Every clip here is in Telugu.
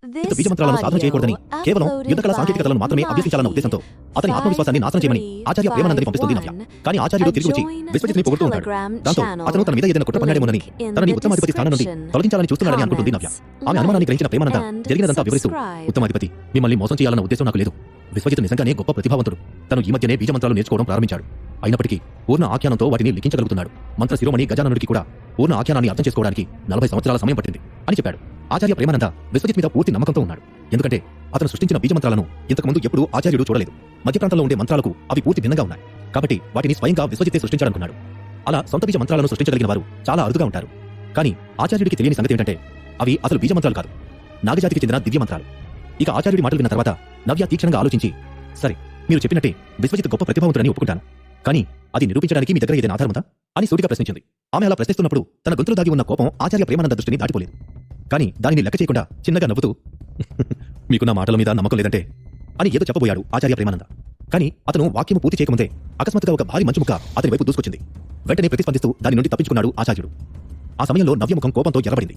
ఇక బీజ మంత్రాలను సాధన చేయకూడదని, కేవలం యుద్ధకళ సాంకేతికతలను మాత్రమే అభ్యసించాలన్న ఉద్దేశంతో అతని ఆత్మవిశ్వాసాన్ని నాశనం చేయమని ఆచార్య ప్రేమానందని పంపిస్తుంది నవ్య. కానీ ఆచార్యుడు తిరిగి వచ్చి విశ్వజిత్ని పొగుడుతూ ఉంటాడు. దాంతో అతను తన మీద ఏదైనా కుట్ర పన్నాడేమోనని, తనని ఉత్తమాధిపతి స్థానం నుండి తొలగించాలని చూస్తున్నాడని అనుకుంటుంది నవ్య. ఆమె అనుమానాన్ని గ్రహించిన ప్రేమానంద జరిగినదంతా వివరిస్తూ, ఉత్తమాధిపతి, మిమ్మల్ని మోసం చేయాలన్న ఉద్దేశం నాకు లేదు. విశ్వజిత్ నిజంగానే గొప్ప ప్రతిభావంతుడు. తను ఈ మధ్యనే బీజ మంత్రాలు నేర్చుకోవడం ప్రారంభించాడు. అయినప్పటికీ పూర్ణ ఆఖ్యానంతో వాటిని లిఖించగలుగుతున్నాడు. మంత్ర శిరోమణి గజాననుడికి కూడా పూర్ణ ఆఖ్యానాన్ని అర్థం చేసుకోవడానికి 40 సంవత్సరాల సమయం పట్టింది అని చెప్పాడు. ఆచార్య ప్రేమానంద విశ్వజిత్ మీద పూర్తి నమ్మకంతో ఉన్నాడు. ఎందుకంటే అతను సృష్టించిన బీజ మంత్రాలను ఇంతకుముందు ఎప్పుడూ ఆచార్యుడు చూడలేదు. మధ్య ప్రాంతంలో ఉండే మంత్రాలకు అవి పూర్తి భిన్నంగా ఉన్నాయి. కాబట్టి వాటిని స్వయంగా విశ్వజితే సృష్టించాలనుకున్నాడు. అలా సొంత బీజ మంత్రాలను సృష్టించగలిగిన వారు చాలా అరుదుగా ఉంటారు. కానీ ఆచార్యుడికి తెలియని సంగతి ఏంటంటే అవి అసలు బీజ మంత్రాలు కాదు, నాగజాతికి చెందిన దివ్య మంత్రాలు. ఇక ఆచార్యుడి మాటలు విన్న తర్వాత నవ్య తీక్షణంగా ఆలోచించి, సరే, మీరు చెప్పినట్టే విశ్వజిత్ గొప్ప ప్రతిభావంతుడని ఒప్పుకుంటాను. కానీ అది నిరూపించడానికి మీ దగ్గర ఏదైనా ఆధారం ఉందా అని సూటిగా ప్రశ్నించింది. ఆమె అలా ప్రశ్నిస్తున్నప్పుడు తన గొంతులో దాగి ఉన్న కోపం ఆచార్య ప్రేమానంద దృష్టిని దాటిపోలేదు. కానీ దానిని లెక్క చేయకుండా చిన్నగా నవ్వుతూ, మీకు నా మాటల మీద నమ్మకం లేదంటే అని ఏదో చెప్పబోయాడు ఆచార్య ప్రేమానంద. కానీ అతను వాక్యం పూర్తి చేయకముందే అకస్మాత్తుగా ఒక భారీ మంచు ముక్క అతని వైపు దూసుకొచ్చింది. వెంటనే ప్రతిస్పందిస్తూ దాని నుండి తప్పించుకున్నాడు ఆచార్యుడు. ఆ సమయంలో నవ్య ముఖం కోపంతో ఎర్రబడింది.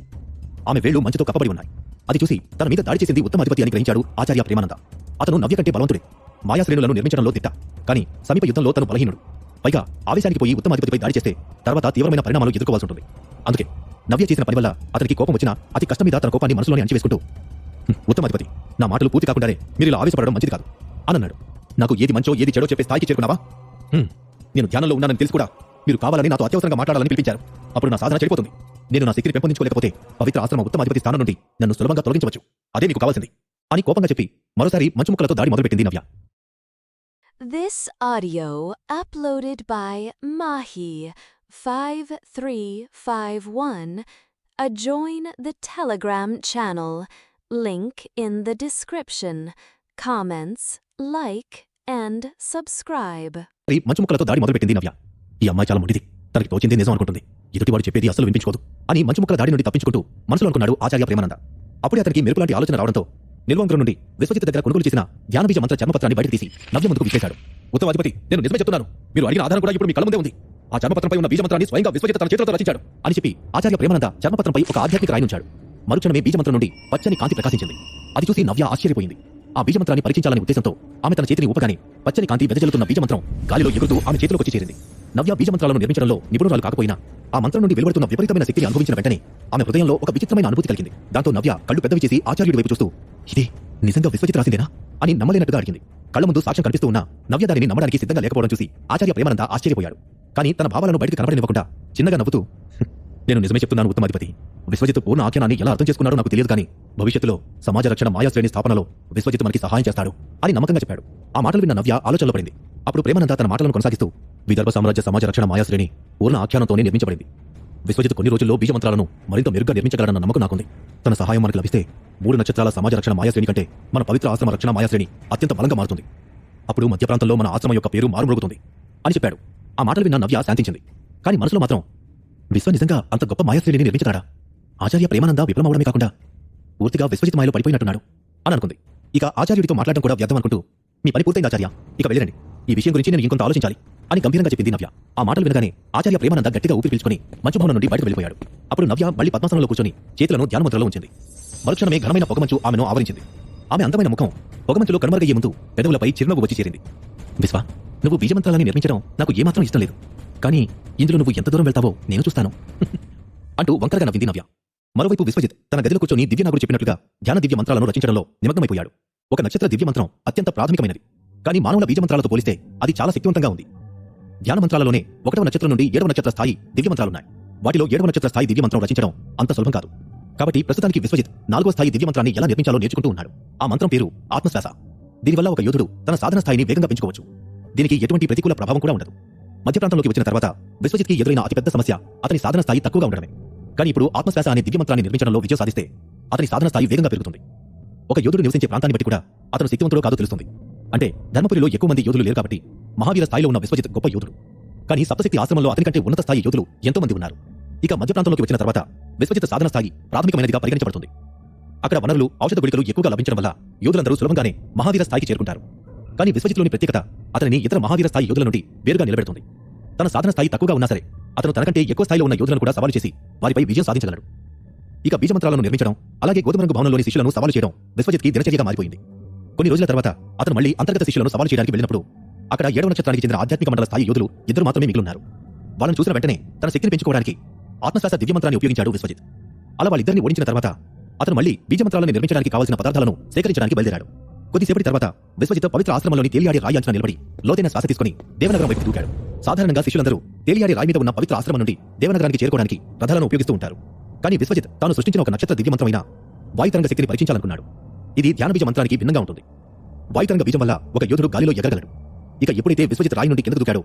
ఆమె వేళ్లు మంచుతో కప్పబడి ఉన్నాయి. అది చూసి తన మీద దాడి చేసింది ఉత్తమాధిపతి అని గ్రహించాడు ఆచార్య ప్రేమానంద. అతను నవ్య కంటే బలవంతుడే. మాయాశ్రేణులను నిర్మించడంలో దిట్ట. కానీ సమీప యుద్ధంలో తను బలహీనుడు. పైగా ఆవేశానికి పోయి ఉత్తమాధిపతిపై దాడి చేస్తే తర్వాత తీవ్రమైన పరిణామాలు ఎదుర్కోవాల్సి ఉంటుంది. అందుకే నవ్య చేసిన పని వల్ల అతనికి కోపం వచ్చినా అతి కష్టం మీద తన కోపాన్ని మనసులోనే అణచివేసుకుంటూ, ఉత్తమాధిపతి, నా మాటలు పూర్తి కాకుండానే మీరు ఇలా ఆవేశపడడం మంచిది కాదు అనన్నాడు. నాకు ఏది మంచో ఏది చెడో చెప్పే స్థాయికి చేరుకున్నావా? నేను ధ్యానంలో ఉన్నానని తెలిసి కూడా మీరు కావాలని నాతో అత్యవసరంగా మాట్లాడాలని పిలిపించారు. అప్పుడు నా సాధన చెడిపోతుంది. నేను నా శక్తిని పెంపొందించుకోలేకపోతే పవిత్ర ఆశ్రమ ఉత్తమాధిపతి స్థానం నుండి నన్ను సులభంగా తొలగించవచ్చు. అదే మీకు కావాల్సింది అని కోపంగా చెప్పి మరోసారి మంచు ముక్కలతో దాడి మొదలుపెట్టింది నవ్య. This audio uploaded by Mahi5351. Join the Telegram channel. Link in the description. Comments, like, and subscribe. మంచు ముక్కలతో దాడి మొదలుపెట్టింది నవ్య. ఈ అమ్మాయి చాలా మొండిది. తనకి తోచింది నిజం అనుకుంటుంది. ఎదుటివాడు చెప్పేది అసలు వినిపించుకోదు అని మంచు ముక్కల దాడి నుండి తప్పించుకుంటూ మనసులో అనుకున్నాడు ఆచార్య ప్రేమానంద. అప్పుడే అతనికి మెరుపులాంటి ఆలోచన రావడంతో నిల్వంగరం నుండి విశ్వజిత్ దగ్గర కొనుగోలు చేసిన ధ్యానబీజ మంత్ర చర్మపత్రాన్ని బయటకు తీసి నవ్య ముందుకు విసిరేశాడు. ఉత్తమాధిపతి, నేను నిజమే చెప్తున్నాను. మీరు అడిగిన ఆధారం కూడా ఇప్పుడు మీ కళ్ళ ముందే ఉంది. ఆ చర్మపత్రంపై ఉన్న బీజ మంత్రాన్ని స్వయంగా విశ్వజిత్ తన చేతులతో రచించాడు అని చెప్పి ఆచార్య ప్రేమానంద చర్మపత్రంపై ఒక ఆధ్యాత్మిక రాయి ఉంచాడు. మరుక్షణమే బీజమంత్రం నుండి పచ్చని కాంతి ప్రకాశించింది. అది చూసి నవ్య ఆశ్చర్యపోయింది. ఆ బీజమంత్రాన్ని పరీక్షించాలనే ఉద్దేశంతో ఆమె తన చేతిని ఊపగానే పచ్చని కాంతి వెదజల్లుతున్న బీజమంత్రం గాలిలో ఎగురుతూ ఆమె చేతిలోకి చేరింది. నవ్య బీజమంత్రాలను నిర్మించడంలో నిపుణురాలు కాకపోయినా ఆ మంత్రం నుండి వెలువడుతున్న విపరీతమైన శక్తిని అనుభవించిన వెంటనే ఆమె హృదయంలో ఒక విచిత్రమైన అనుభూతి కలిగింది. దాంతో నవ్య కళ్ళు పెద్దవి చేసి ఆచార్యుడి వైపు చూస్తూ, ఇదే నిజంగా విశ్వజిత్ రాసిందేనా అని నమ్మలేనట్టుగా అడిగింది. కళ్ల ముందు సాక్ష్యం కనిపిస్తూ ఉన్న నవ్య దానిని నమ్మడానికి సిద్ధంగా లేకపోవడం చూసి ఆచార్య ప్రేమానంద ఆశ్చర్యపోయాడు. కానీ తన భావాలను బయటకు కనబడనివ్వకుండా చిన్నగా నవ్వుతూ, నేను నిజమే చెప్తున్నాను ఉత్తమాధిపతి. విశ్వజిత్ పూర్ణ ఆఖ్యానాన్ని ఎలా అర్థం చేసుకున్నాడో నాకు తెలియదు, కానీ భవిష్యత్తులో సమాజ రక్షణ మాయాశ్రేణి స్థాపనలో విశ్వజిత్ మనకి సహాయం చేస్తాడు అని నమ్మకంగా చెప్పాడు. ఆ మాటలు విన్న నవ్య ఆలోచనలో పడింది. అప్పుడు ప్రేమానంద తన మాటలను కొనసాగిస్తూ, విదర్భ సామ్రాజ్య సమాజ రక్షణ మాయాశ్రేణి పూర్ణ ఆఖ్యానంతోనే నిర్మించబడింది. విశ్వజిత్ కొన్ని రోజుల్లో బీజమంత్రాలను మరింత మెరుగ్గా నిర్మించగలడన్న నమ్మకం నాకుంది. తన సహాయం మనకు లభిస్తే 3 నక్షత్రాల సమాజ రక్షణ మాయాశ్రేణి కంటే మన పవిత్ర ఆశ్రమ రక్షణ మాయాశ్రేణి అత్యంత బలంగా మారుతుంది. అప్పుడు మధ్య ప్రాంతంలో మన ఆశ్రమం యొక్క పేరు మారుమరుగుతుంది అని చెప్పాడు. ఆ మాటలు విన్న నవ్య శాంతించింది. కానీ మనసులో మాత్రం, విశ్వ నిజంగా అంత గొప్ప మాయాశ్రేణిని నిర్మించగలడా? ఆచార్య ప్రేమానంద విఫలమవడమే కాకుండా పూర్తిగా విశ్వజిత్ మాయలో పడిపోయినట్టున్నాడు అని అనుకుంది. ఇక ఆచార్యుడితో మాట్లాడడం కూడా వ్యర్థం అనుకుంటూ, మీ పని పూర్తయింది ఆచార్య, ఇక వెళ్ళండి. ఈ విషయం గురించి నేను ఇంకొంత ఆలోచించాలి అని గంభీరంగా చెప్పింది నవ్య. ఆ మాటలు వినగానే ఆచార్య ప్రేమానంద గట్టిగా ఊపిరి పీల్చుకుని మంచు భవనం నుండి బయటకు వెళ్ళిపోయాడు. అప్పుడు నవ్య మళ్లీ పద్మాసనంలో కూర్చొని చేతులను ధ్యానముద్రలో ఉంచింది. మరుక్షణమే ఘనమైన పొగమంచు ఆమెను ఆవరించింది. ఆమె అందమైన ముఖం పొగమంచులో కనుమరుగయ్యే ముందు పెదవులపై చిరునవ్వు వచ్చి చేరింది. విశ్వ, నువ్వు బీజమంత్రాలని నిర్మించడం నాకు ఏమాత్రం ఇష్టం లేదు. కానీ ఇందులో నువ్వు ఎంత దూరం వెళ్తావో నేను చూస్తాను అంటూ వంకరగా నవ్వింది నవ్య. మరోవైపు విశ్వజిత్ తన గదిలో కూర్చొని దివ్యనాగుడు చెప్పినట్లుగా ధ్యాన దివ్య మంత్రాలను రచించడంలో నిమగ్నమైపోయాడు. ఒక నక్షత్ర దివ్య మంత్రం అత్యంత ప్రాథమికమైనది. కానీ మానవుల బీజమంత్రాలతో పోలిస్తే అది చాలా శక్తివంతంగా ఉంది. ధ్యాన మంత్రాలలోనే 1వ నక్షత్రం నుండి 7వ నక్షత్ర స్థాయి దివ్య మంత్రాలున్నాయి. వాటిలో 7వ నక్షత్ర స్థాయి దివ్య మంత్రం రచించడం అంత సులభం కాదు. కాబట్టి ప్రస్తుతానికి విశ్వజిత్ 4వ స్థాయి దివ్య మంత్రాన్ని ఎలా నిర్మించాలో నేర్చుకుంటూ ఉన్నాడు. ఆ మంత్రం పేరు ఆత్మశ్వాస. దీనివల్ల ఒక యోధుడు తన సాధన స్థాయిని వేగంగా పెంచుకోవచ్చు. దీనికి ఎటువంటి ప్రతికూల ప్రభావం కూడా ఉండదు. మధ్య ప్రాంతంలోకి వచ్చిన తర్వాత విశ్వజిత్కి ఎదురైన అతిపెద్ద సమస్య అతని సాధన స్థాయి తక్కువగా ఉండడమే. కానీ ఇప్పుడు ఆత్మశ్వాస అనే దివ్య మంత్రాన్ని నిర్మించడంలో విజయం సాధిస్తే అతని సాధన స్థాయి వేగంగా పెరుగుతుంది. ఒక యోధుడు నివసించే ప్రాంతాన్ని బట్టి కూడా అతను శక్తివంతుడో కాదో తెలుస్తుంది. అంటే ధర్మపురిలో ఎక్కువ మంది యోధులు లేరు కాబట్టి మహావీర స్థాయిలో ఉన్న విశ్వజిత్ గొప్ప యోధుడు. కానీ సప్తశక్తి ఆశ్రమంలో అతని కంటే ఉన్నత స్థాయి యోధులు ఎంతో మంది ఉన్నారు. ఇక మధ్య ప్రాంతంలోకి వచ్చిన తర్వాత విశ్వజిత్ సాధన స్థాయి ప్రాథమికమైనదిగా పరిగణించబడుతుంది. అక్కడ వనరులు, ఔషధ గుళికలు ఎక్కువగా లభించడం వల్ల యోధులందరూ సులభంగానే మహావీర స్థాయికి చేరుకుంటారు. కానీ విశ్వజిత్లోని ప్రత్యేకత అతనిని ఇతర మహావీర స్థాయి యోధుల నుండి వేరుగా నిలబెడుతుంది. తన సాధన స్థాయి తక్కువగా ఉన్నా సరే అతను తనకంటే ఎక్కువ స్థాయిలో ఉన్న యోధులను కూడా సవాలు చేసి వారిపై విజయం సాధించగలడు. ఇక బీజమంత్రాలను నిర్మించడం, అలాగే గోధుమ రంగు భవనంలోని శిష్యులను సవాలు చేయడం విశ్వజిత్కి దినచర్యగా మారిపోయింది. కొన్ని రోజుల తర్వాత అతను మళ్ళీ అంతర్గత శిష్యులను సవాలు చేయడానికి వెళ్ళినప్పుడు అక్కడ 7వ నక్షత్రానికి చెందిన ఆధ్యాత్మిక మండల స్థాయి యోధులు ఇద్దరు మాత్రమే మిగిలిన్నారు. వాళ్ళని చూసిన వెంటనే తన శక్తిని పెంచుకోవడానికి ఆత్మశ్వాస దివ్యమంత్రాన్ని ఉపయోగించాడు విశ్వజిత్. అలా వాళ్ళిద్దరిని ఓడించిన తర్వాత అతను మళ్ళీ బీజమంత్రాలను నిర్మించడానికి కావాల్సిన పదార్థాలను సేకరించడానికి బయలుదేరాడు. కొద్దిసేపటి తర్వాత విశ్వజిత్ పవిత్ర ఆశ్రమంలోని తేలియాడి రాయి అంచున నిలబడి లోతైన శ్వాస తీసుకుని దేవనగరం వైపు దూకాడు. సాధారణంగా శిష్యులందరూ తేలియాడి రాయి మీద ఉన్న పవిత్ర ఆశ్రమం నుండి దేవనగరానికి చేరుకోవడానికి రథాలను ఉపయోగిస్తూ ఉంటారు. కానీ విశ్వజిత్ తాను సృష్టించిన ఒక నక్షత్ర దివ్యమంత్రమైన వాయుతరంగ శక్తిని పరీక్షించాలనుకున్నాడు. ఇది ధ్యాన బీజ మంత్రానికి భిన్నంగా ఉంటుంది. వాయుతరంగ బీజం వల్ల ఒక యోధుడు గాలిలో ఎగరగలడు. ఇక ఎప్పుడైతే విశ్వజిత్ రాయి నుండి కిందకు దూకాడో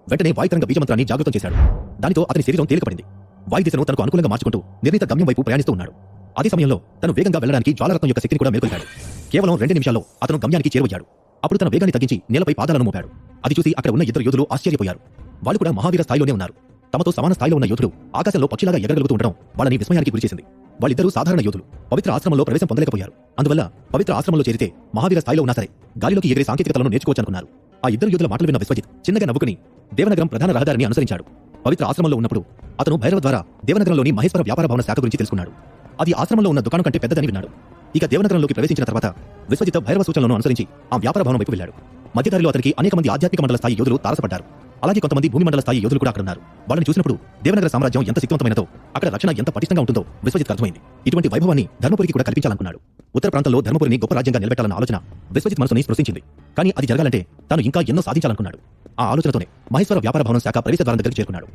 వెంటనే వాయుతరంగ బీజమంత్రాన్ని జాగృతం చేశాడు. దానితో అతని శరీరం తేలికపడింది. వాయు దిశను తనకు అనుకూలంగా మార్చుకుంటూ నిర్ణీత గమ్యం వైపు ప్రయాణిస్తూ ఉన్నాడు. అదే సమయంలో తను వేగంగా వెళ్లడానికి జ్వాలరత్నం యొక్క శక్తిని కూడా మేల్కొల్పాడు. కేవలం 2 నిమిషాల్లో అతను గమ్యానికి చేరువయ్యాడు. అప్పుడు తన వేగాన్ని తగ్గించి నేలపై పాదాలను మోపాడు. అది చూసి అక్కడ ఉన్న ఇద్దరు యోధులు ఆశ్చర్యపోయారు. వాళ్ళు కూడా మహావీర స్థాయిలోనే ఉన్నారు. తమతో సమాన స్థాయిలో ఉన్న యోధుడు ఆకాశంలో పక్షిలాగా ఎగరగలుగుతూ ఉండడం వాళ్ళని విస్మయానికి గురిచేసింది. వాళ్ళిద్దరూ సాధారణ యోధులు పవిత్ర ఆశ్రమంలో ప్రవేశం పొందలేకపోయారు. అందువల్ల పవిత్ర ఆశ్రమంలో చేరితే మహావీర స్థాయిలో ఉన్నా సరే గాలిలోకి ఎగిరే సాంకేతికతలను నేర్చుకోవచ్చనుకున్నారు. ఆ ఇద్దరు యోధుల మాటలు విన్న విశ్వజిత్ చిన్నగా నవ్వుకుని దేవనగరం ప్రధాన రహదారిని అనుసరించాడు. పవిత్ర ఆశ్రమంలో ఉన్నప్పుడు అతను భైరవ ద్వారా దేవనగరంలోని మహేశ్వర వ్యాపార భవన శాఖ గురించి తెలుసుకున్నాడు. అది ఆశ్రమంలో ఉన్న దుకాణం కంటే పెద్దదని విన్నాడు. ఇక దేవనగరంలోకి ప్రవేశించిన తర్వాత విశ్వజిత్ భైరవ సూచనలను అనుసరించి ఆ వ్యాపార భవనం వైపు వెళ్ళాడు. మధ్యదారిలో అతనికి అనేక మంది ఆధ్యాత్మిక మండల స్థాయి యోధులు తారసపడ్డారు. అలాగే కొంతమంది భూమి మండల స్థాయి యోధులు కూడా అక్కడ ఉన్నారు. వాళ్ళని చూసినప్పుడు దేవనగర సామ్రాజ్యం ఎంత శక్తివంతమైనదో, అక్కడ రక్షణ ఎంత పటిష్టంగా ఉంటుందో విశ్వజిత్ అర్థమైంది. ఇటువంటి వైభవాన్ని ధర్మపురికి కూడా కల్పించాలనుకున్నాడు. ఉత్తర ప్రాంతంలో ధర్మపురిని గొప్ప రాజ్యంగా నిలబెట్టాలన్న ఆలోచన విశ్వజిత్ మనసుని స్పృశించింది. కానీ అది జరగాలంటే తాను ఇంకా ఎన్నో సాధించాలనుకున్నాడు. ఆ ఆలోచనతోనే మహేశ్వర వ్యాపార భవనం శాఖ ప్రవేశ ద్వారం దగ్గరికి చేరుకున్నాడు.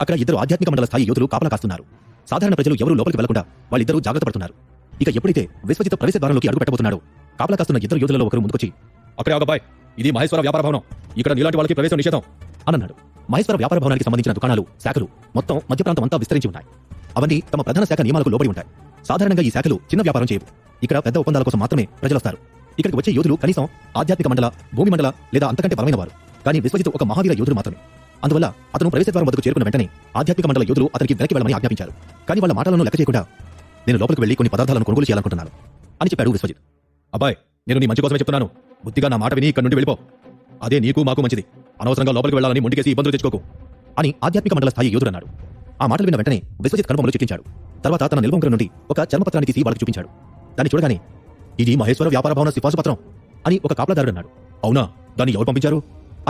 అక్కడ ఇద్దరు ఆధ్యాత్మిక మండల స్థాయి యోధులు కాపలా కాస్తున్నారు. సాధారణ ప్రజలు ఎవరూ లోపలికి వెళ్లకుండా వాళ్ళిద్దరూ జాగ్రత్త పడుతున్నారు. ఇక ఎప్పుడైతే విశ్వజిత్ ప్రవేశ ద్వారంలోకి అడుగు పెట్టబోతున్నాడో కాపలా కాస్తున్న ఇద్దరు యోధులలో ఒకరు ముందుకొచ్చి, "అక్కడే ఆగబాయ్, ఇది మహేశ్వర వ్యాపార భవనం. ఇక్కడ నీలాంటి వాళ్ళకి ప్రవేశం నిషేధం" అన్నాడు. మహేశ్వర వ్యాపార భవనానికి సంబంధించిన దుకాణాలు, శాఖలు మొత్తం మధ్య ప్రాంతం అంతా విస్తరించి ఉన్నాయి. అవన్నీ తమ ప్రధాన శాఖ నియమాలకు లోబడి ఉంటాయి. సాధారణంగా ఈ శాఖలు చిన్న వ్యాపారం చేయవు. ఇక్కడ పెద్ద ఒప్పందాల కోసం మాత్రమే ప్రజలొస్తారు. ఇక్కడికి వచ్చే యోధులు కనీసం ఆధ్యాత్మిక మండల, భూమి మండల లేదా అంతకంటే బలమైన వారు. కానీ విశ్వజిత్ ఒక మహావీర యోధుడు మాత్రమే. అందువల్ల అతను ప్రవేశ ద్వారం వద్దకు చేరుకున్న వెంటనే ఆధ్యాత్మిక మండల యోధులు అతనికి వెనక్కి వెళ్ళమని ఆజ్ఞాపించారు. కానీ వాళ్ళ మాటలను లెక్క చేయకుండా, "నేను లోపలికి వెళ్లి కొన్ని పదార్థాలను కొనుగోలు చేయాలనుకుంటున్నాను" అని చెప్పాడు విశ్వజిత్. "అబ్బాయ్, నేను నీ మంచి కోసమే చెప్తున్నాను. బుద్ధిగా నా మాట విని ఇక్కడి నుండి వెళ్ళిపో. అదే నీకు మాకు మంచిది. అనవసరంగా లోపలికి వెళ్లాలని మొండికేసి ఇబ్బందులు తెచ్చుకోకు" అని ఆధ్యాత్మిక మండల స్థాయి యోధుడు అన్నాడు. ఆ మాటలు విన్న వెంటనే విశ్వజిత్ కనుబొమ్మలు చిట్లించాడు. తర్వాత తన నిల్వంకరం నుండి ఒక చర్మపత్రాన్ని తీసి వాళ్ళకి చూపించాడు. దాన్ని చూడగానే, "ఇది మహేశ్వర వ్యాపార భవన సిఫార్సు పత్రం" అని ఒక కాపలాదారుడు అన్నాడు. "అవునా? దాన్ని ఎవరు పంపించారు?"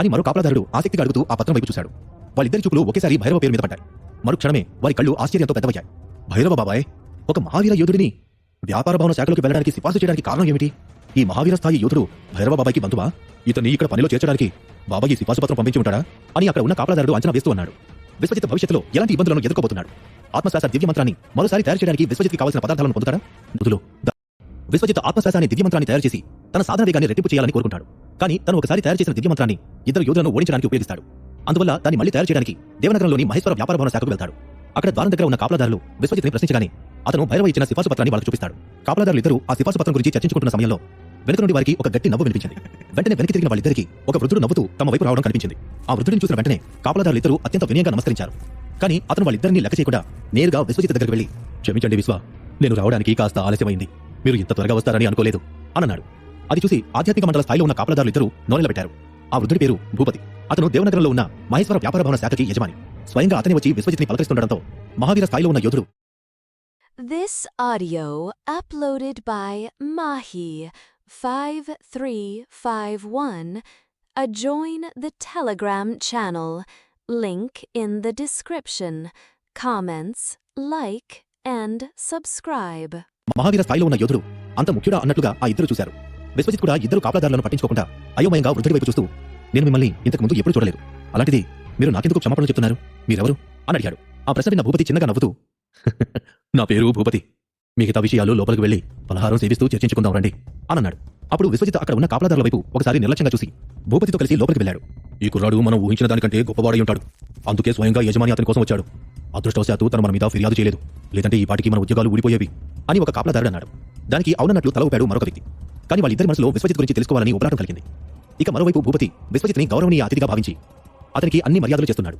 అని మరో కాపలాదారుడు ఆసక్తిగా అడుగుతూ ఆ పత్రం వైపు చూశాడు. వాళ్ళిద్దరి చూపులు ఒకేసారి భైరవ పేరు మీద పడ్డాయి. మరుక్షణమే వారి కళ్ళు ఆశ్చర్యంతో పెద్దవయ్యాయి. "భైరవ బాబాయ్, ఒక మహావీర యోధుడిని వ్యాపార భవన శాఖలోకి వెళ్ళడానికి సిఫార్సు చేయడానికి కారణం ఏమిటి? ఈ మహావీర స్థాయి యోధుడు భైరవ బాబాయ్కి బంధువా? ఇతన్ని ఇక్కడ పనిలో చేర్చడానికి బాబాయ్ ఈ సిఫార్సు పత్రం పంపించి ఉంటాడా?" అని అక్కడ ఉన్న కాపలాదారుడు అంచనా వేస్తూ అన్నాడు. విశ్వజిత్ భవిష్యత్తులో ఎలాంటి ఇబ్బందులను ఎదుర్కోబోతున్నాడు? ఆత్మశ్వాస దివ్యమంత్రాన్ని మరోసారి తయారు చేయడానికి విశ్వజిత్కి కావాల్సిన పదార్థాలను పొందుతాడా? విశ్వజిత్ ఆత్మశ్వాసాన్ని దివ్యమంత్రాన్ని తయారు చేసి తన సాధన వేగాన్ని రెట్టింపు చేయాలని కోరుకుంటాడు. కానీ తను ఒకసారి తయారు చేసిన దివ్యమంత్రాన్ని ఇద్దరు యోధులను ఓడించడానికి ఉపయోగిస్తాడు. అందువల్ల దాన్ని మళ్లీ తయారు చేయడానికి దేవనగరంలోని మహేశ్వర వ్యాపార భవన శాఖకు వెళ్తాడు. అక్కడ ద్వారం దగ్గర ఉన్న కాపలాదారులు విశ్వజిత్ని ప్రశ్నించగానే అతను భైరవ ఇచ్చిన సిఫార్సు పత్రాన్ని వాళ్ళకు చూపిస్తాడు. కాపలాదారులు ఇద్దరు ఆ సిఫార్సు పత్రం గురించి చర్చించుకుంటున్న సమయంలో వెనుక నుండి వారికి ఒక గట్టి నవ్వు వినిపించింది. వెంటనే వెనక్కి తిరిగిన వాళ్ళిద్దరికి ఒక వృద్ధుడు నవ్వుతూ తమ వైపు రావడం కనిపించింది. ఆ వృద్ధుడిని చూసిన వెంటనే కాపలాదారులు ఇద్దరు అత్యంత వినయంగా నమస్కరించారు. కానీ అతను వాళ్ళిద్దరిని లెక్క చేయకుండా నేరుగా విశ్వజిత్ దగ్గరికి వెళ్లి, "క్షమించండి విశ్వ, నేను రావడానికి కాస్త ఆలస్యమైంది. మీరు ఇంత త్వరగా వస్తారని అనుకోలేదు" అన్నాడు. అది చూసి ఆధ్యాత్మిక మండల స్థాయిలో ఉన్న కాపలాదారులు ఇద్దరు నోరెల పెట్టారు. ఆ వృద్ధుడి పేరు భూపతి. అతను దేవనగరంలో ఉన్న మహేశ్వర వ్యాపార భవన శాఖకి యజమాని. స్వయంగా అతని వచ్చి విశ్వజిత్ని పలకరిస్తుండటంతో మహావీర స్థాయిలో ఉన్న యోధుడు. This audio uploaded by Mahi 5351. Join the Telegram channel. Link in the description. Comments, like, and subscribe. Mahavir స్థాయిలో ఉన్న యోధుడు అంత ముఖ్యుడా అన్నట్లుగా ఆ ఇద్దరు చూశారు. విశ్వజిత్ కూడా ఇద్దరు కాపలాదారులను పట్టించుకోకుండా అయోమయంగా వృద్ధుడి వైపు చూస్తూ, "నేను మిమ్మల్ని ఇంతకు ముందు ఎప్పుడు చూడలేదు. అలాంటిది మీరు నాకెందుకు క్షమాపణలు చెప్తున్నారు? మీరెవరు?" అని అడిగాడు. ఆ ప్రశ్న విన్న భూపతి చిన్నగా నవ్వుతూ, "నా పేరు భూపతి. మిగతా విషయాలు లోపలికి వెళ్లి పలహారం సేవిస్తూ చర్చించుకుందాం రండి" అన్నాడు. అప్పుడు విశ్వజిత్ అక్కడ ఉన్న కాపలాదారుల వైపు ఒకసారి నిర్లక్ష్యంగా చూసి భూపతితో కలిసి లోపలికి వెళ్ళాడు. "ఈ కుర్రాడు మనం ఊహించిన దానికంటే గొప్పవాడై ఉంటాడు. అందుకే స్వయంగా యజమాని అతని కోసం వచ్చాడు. అదృష్టవశాత్తు తను మన మీద ఫిర్యాదు చేయలేదు. లేదంటే ఈ పాటికి మన ఉద్యోగాలు ఊడిపోయేవి" అని ఒక కాపలాదారుడు అన్నాడు. దానికి అవునన్నట్లు తల ఊపాడు మరొక వ్యక్తి. కానీ వాళ్ళిద్దరి మనసులో విశ్వజిత్ గురించి తెలుసుకోవాలని ఉపలాటం కలిగింది. ఇక మరోవైపు భూపతి విశ్వజిత్ని గౌరవనీయ అతిథిగా భావించి అతనికి అన్ని మర్యాదలు చేస్తున్నాడు.